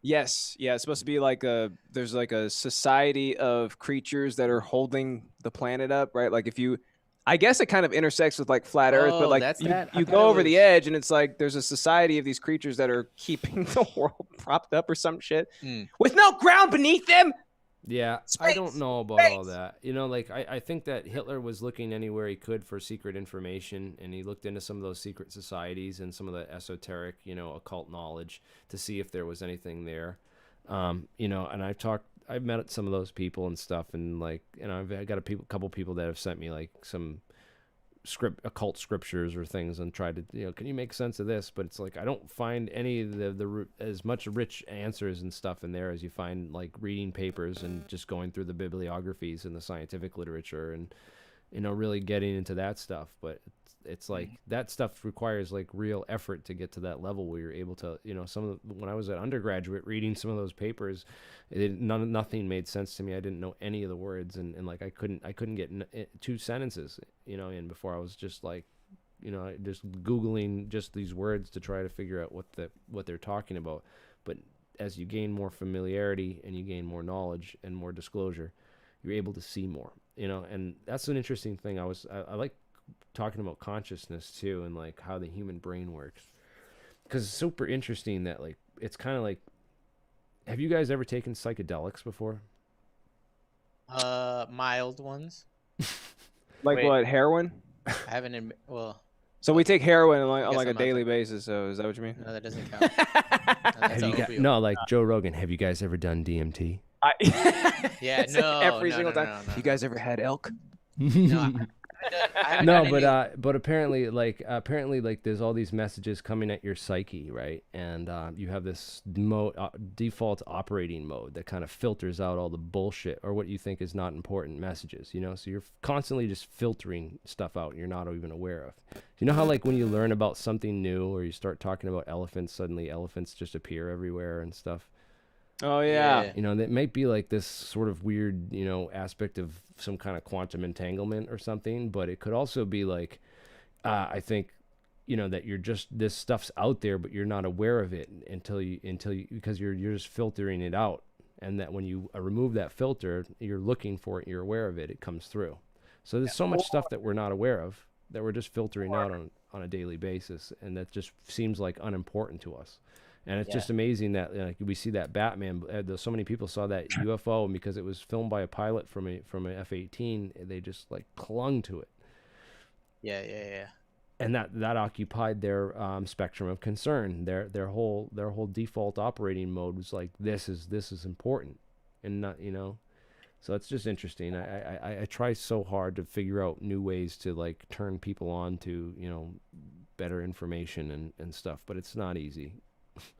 Yes, yeah, it's supposed to be like there's like a society of creatures that are holding the planet up, right? Like if you I guess it kind of intersects with like flat Earth, but Oh, like that's you, that? I you thought go it over the was- edge and it's like there's a society of these creatures that are keeping the world propped up or some shit with no ground beneath them. Yeah, I don't know about all that. You know, like I think that Hitler was looking anywhere he could for secret information, and he looked into some of those secret societies and some of the esoteric, you know, occult knowledge to see if there was anything there. You know, and I've met some of those people and stuff, and like, you know, I got a couple people that have sent me like some occult scriptures or things and tried to, you know, can you make sense of this? But it's like I don't find any of the as much rich answers and stuff in there as you find like reading papers and just going through the bibliographies and the scientific literature and, you know, really getting into that stuff. But it's like that stuff requires like real effort to get to that level where you're able to, you know, when I was an undergraduate reading some of those papers, nothing made sense to me. I didn't know any of the words, and like I couldn't get two sentences, you know, in before I was just like, you know, just Googling just these words to try to figure out what they're talking about. But as you gain more familiarity and you gain more knowledge and more disclosure, you're able to see more, you know, and that's an interesting thing. I like talking about consciousness too, and like how the human brain works, because it's super interesting that like it's kind of like, have you guys ever taken psychedelics before? Mild ones. Like Wait. what, heroin? I haven't. Well, So we take heroin on guess like a I'm not daily like- basis. So is that what you mean? no, that doesn't count. That's Have you an opioid. no, like Joe Rogan, have you guys ever done DMT? Yeah, It's like no, every no, single no, time. no, You guys ever had elk? No, I haven't No, done any- but apparently like there's all these messages coming at your psyche, right? And you have this default operating mode that kind of filters out all the bullshit or what you think is not important messages, you know? So you're constantly just filtering stuff out you're not even aware of. You know how like when you learn about something new or you start talking about elephants, suddenly elephants just appear everywhere and stuff? Oh yeah. Yeah. You know, that might be like this sort of weird, you know, aspect of some kind of quantum entanglement or something, but it could also be like, I think, you know, that you're just, this stuff's out there, but you're not aware of it until you, because you're just filtering it out. And that when you remove that filter, you're looking for it, you're aware of it, it comes through. So there's so much stuff that we're not aware of that we're just filtering out on a daily basis. And that just seems like unimportant to us. And it's just amazing that like we see that Batman. So many people saw that UFO, and because it was filmed by a pilot from an F-18, they just like clung to it. Yeah. And that occupied their spectrum of concern. Their whole default operating mode was like, this is important, and not, you know. So it's just interesting. I try so hard to figure out new ways to like turn people on to, you know, better information and stuff, but it's not easy.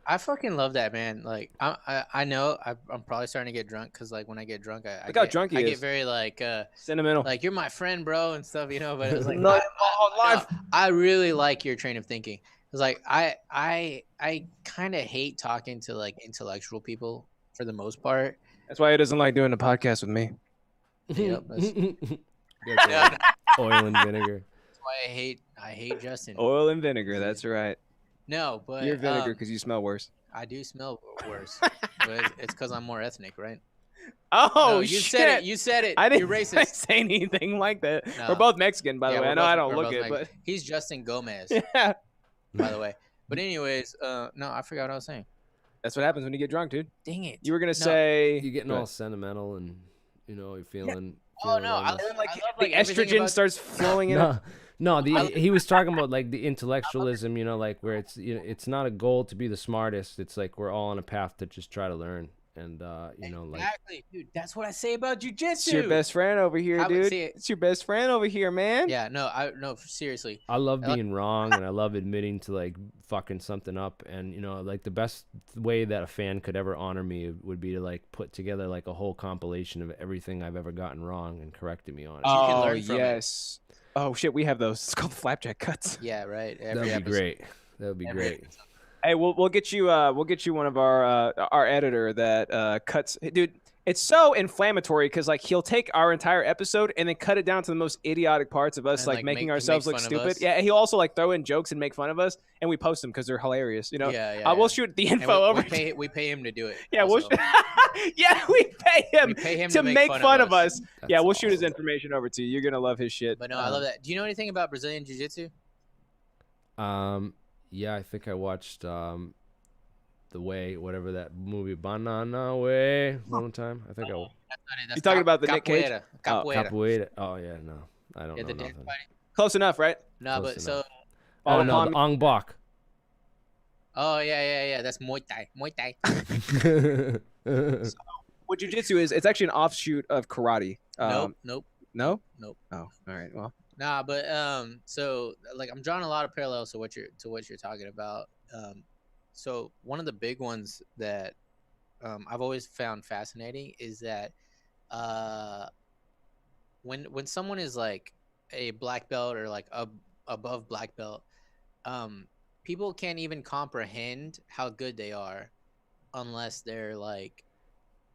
I fucking love that, man. Like I know I'm probably starting to get drunk because like when I get drunk, I Look how get, drunk he I is. get very like Sentimental. like you're my friend, bro, and stuff, you know. But it was like Not live. I really like your train of thinking. It's like I kind of hate talking to like intellectual people for the most part. That's why he doesn't like doing a podcast with me. Yep, that's That's oil and vinegar. why I hate Justin. Oil and vinegar. That's right. No, but You're vinegar because you smell worse. I do smell worse, but it's because I'm more ethnic, right? Oh No, you shit! said it. You said it. I didn't You're racist. say anything like that. No. We're both Mexican, by the way. we're I know I both- don't we're look both it, Mexican. He's Justin Gomez, but yeah, by the way. But anyways, no, I forgot what I was saying. that's what happens when you get drunk, dude. Dang it. You were gonna No. say You're getting Go all ahead. sentimental and, you know, you're feeling. Oh feeling no, all I this- love like, I love, the like, everything estrogen about- starts flowing in. No, he was talking about like the intellectualism, you know, like where it's, you know, it's not a goal to be the smartest. It's like we're all on a path to just try to learn, and you know, like Exactly, dude. That's what I say about jujitsu. It's your best friend over here, I would dude. see it. It's your best friend over here, man. Yeah, no, seriously. I love I like- being wrong, and I love admitting to like fucking something up, and you know, like the best way that a fan could ever honor me would be to like put together like a whole compilation of everything I've ever gotten wrong and corrected me on it. You can Oh learn from it. yes. Oh shit, we have those. It's called flapjack cuts. Yeah, right. That Every would be episode. great. That would be Every great. Hey, we'll get you one of our editor that cuts. Dude, it's so inflammatory because like he'll take our entire episode and then cut it down to the most idiotic parts of us, And, like making ourselves look fun of stupid. us. Yeah, he'll also like throw in jokes and make fun of us, and we post them because they're hilarious. You know, Yeah. we'll shoot the And info over. we pay him to do it. Yeah, also. yeah, we pay him to make fun of us. That's Yeah, we'll shoot his awesome. information over to you. You're gonna love his shit. But no, I love that. Do you know anything about Brazilian Jiu-Jitsu? Yeah, I think I watched the Way, whatever that movie, Banana Way, one time. I think I. You talking about the Nick Cage? Capoeira. Capoeira. Oh yeah, no, I don't Yeah, know the dance nothing. fighting. Close enough, right? No, Close but so. enough. Oh no, the Ong Bak. Oh yeah. That's Muay Thai. Muay Thai. What jujitsu is? It's actually an offshoot of karate. Nope. No. Nope. Oh, all right. Well, Nah, but so like I'm drawing a lot of parallels to what you're talking about. So one of the big ones that I've always found fascinating is that when someone is like a black belt or like above black belt, people can't even comprehend how good they are unless they're like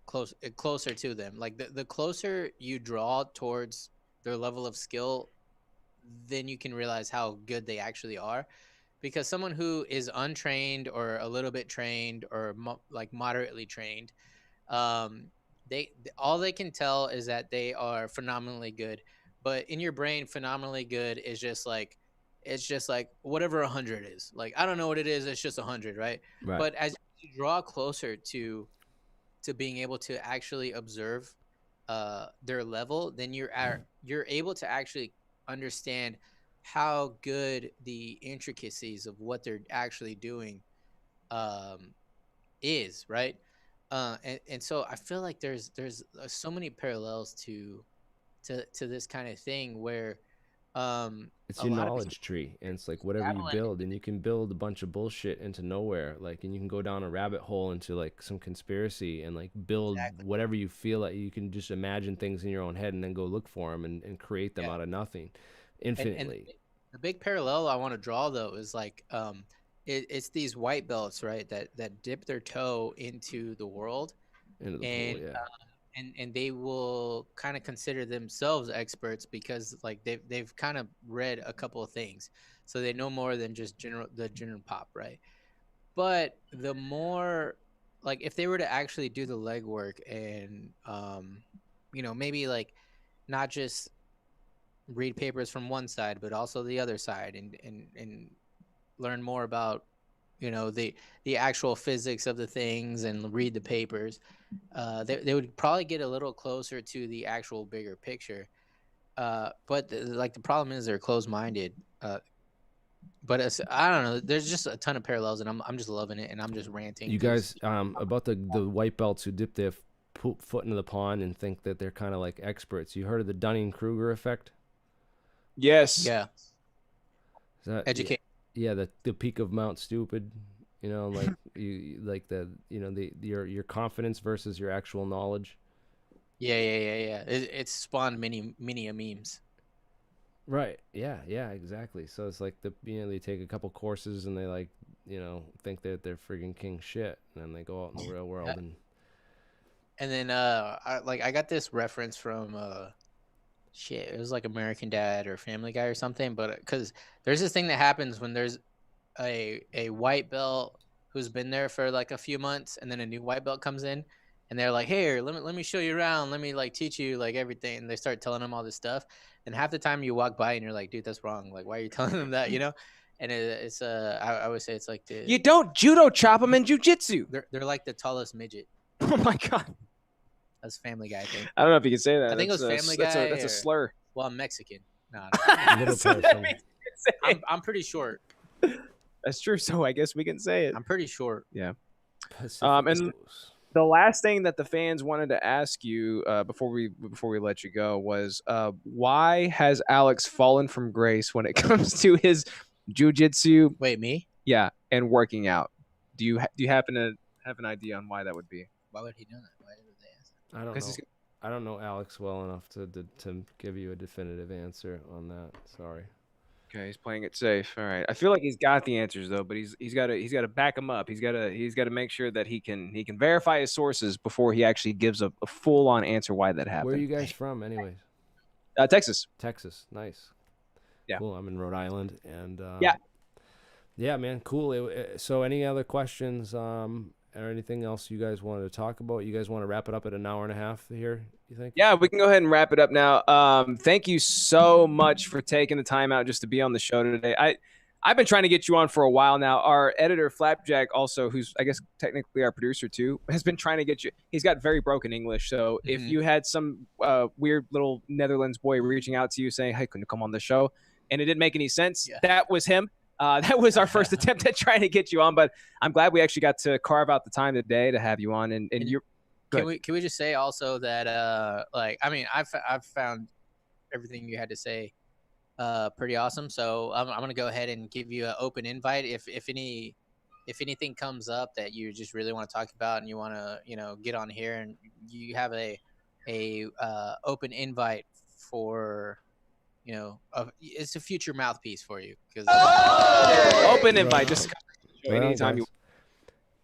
closer to them. Like the closer you draw towards their level of skill, then you can realize how good they actually are. Because someone who is untrained or a little bit trained or like moderately trained, they all they can tell is that they are phenomenally good. But in your brain, phenomenally good is just like it's just like whatever 100 is. Like I don't know what it is. It's just 100, right? Right. But as you draw closer to being able to actually observe their level, then you're able to actually understand how good the intricacies of what they're actually doing is, right? And so I feel like there's so many parallels to this kind of thing where It's a your lot of knowledge tree, and it's like whatever you dabble in build, and you can build a bunch of bullshit into nowhere, like, and you can go down a rabbit hole into like some conspiracy and like build whatever you feel like you can just imagine things in your own head and then go look for them and create them out of nothing, infinitely. And the big parallel I want to draw though is like it's these white belts, right, that dip their toe into the world Into the and pool, yeah. and they will kind of consider themselves experts because like they've kind of read a couple of things, so they know more than just the general pop, right? But the more like if they were to actually do the legwork and maybe like not just read papers from one side but also the other side and learn more about the actual physics of the things and read the papers, they would probably get a little closer to the actual bigger picture. But the problem is they're closed-minded. But I don't know. There's just a ton of parallels, and I'm just loving it, and I'm just ranting. You guys, about the white belts who dip their foot into the pond and think that they're kind of like experts. You heard of the Dunning-Kruger effect? yes. Yeah. Educate. Yeah, the peak of Mount Stupid, like you like your confidence versus your actual knowledge. Yeah. It's spawned many memes. Right. Yeah, exactly. So it's like they take a couple courses and they like, think that they're friggin' king shit, and then they go out in the real world and then I got this reference from it was like American Dad or Family Guy or something, but because there's this thing that happens when there's a white belt who's been there for like a few months, and then a new white belt comes in, and they're like, "Here, let me show you around. Let me like teach you like everything." And they start telling them all this stuff, and half the time you walk by and you're like, "Dude, that's wrong. Like, why are you telling them that?" And it's I would say it's like You don't judo chop them in jujitsu. they're like the tallest midget. Oh my god. That's Family Guy, I think. I don't know if you can say that. I think it was Family Guy. That's a slur. Well, I'm Mexican. No, Little person. I'm pretty short. That's true. So I guess we can say it. I'm pretty short. Yeah. Pacific And Coast. the last thing that the fans wanted to ask you before we let you go was why has Alex fallen from grace when it comes to his jujitsu? Wait, me? Yeah, and working out. Do you happen to have an idea on why that would be? Why would he do that? Why would they ask that? I don't know. I don't know Alex well enough to give you a definitive answer on that. Sorry. Okay, he's playing it safe. All right. I feel like he's got the answers though, but he's got to back them up. He's got to make sure that he can verify his sources before he actually gives a full on answer why that happened. Where are you guys from, anyways? Texas. Texas. Nice. Yeah. Cool. I'm in Rhode Island, and yeah, man, cool. So, any other questions, or anything else you guys wanted to talk about? You guys want to wrap it up at an hour and a half here, you think? Yeah, we can go ahead and wrap it up now. Thank you so much for taking the time out just to be on the show today. I've been trying to get you on for a while now. Our editor Flapjack, also, who's I guess technically our producer too, has been trying to get you. He's got very broken English, so if you had some weird little Netherlands boy reaching out to you saying, "Hey, can you come on the show?" and it didn't make any sense, that was him. That was our first attempt at trying to get you on, but I'm glad we actually got to carve out the time today to have you on. And you're. Can we just say also that like, I mean, I've found everything you had to say pretty awesome. So I'm gonna go ahead and give you an open invite if anything comes up that you just really want to talk about and you want to get on here, and you have a open invite for it's a future mouthpiece for you, because open invite just anytime you.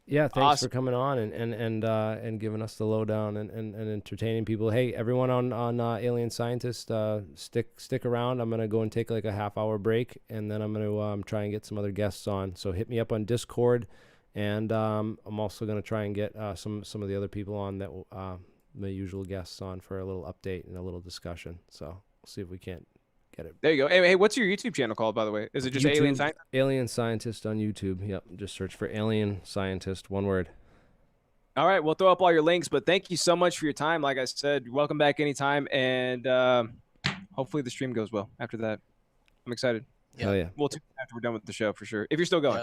Yeah, thanks for coming on and giving us the lowdown and entertaining people. Hey, everyone on Alien Scientist, stick around. I'm gonna go and take like a half-hour break, and then I'm gonna try and get some other guests on. So hit me up on Discord, and I'm also gonna try and get some of the other people on that the usual guests on for a little update and a little discussion. So we'll see if we can't get it. There you go. Hey, what's your YouTube channel called, by the way? Is it just Alien Scientist? Alien Scientist on YouTube. Yep. Just search for Alien Scientist, one word. All right. We'll throw up all your links, but thank you so much for your time. Like I said, you're welcome back anytime, and hopefully the stream goes well after that. I'm excited. Hell yeah. We'll tune in after we're done with the show for sure. If you're still going.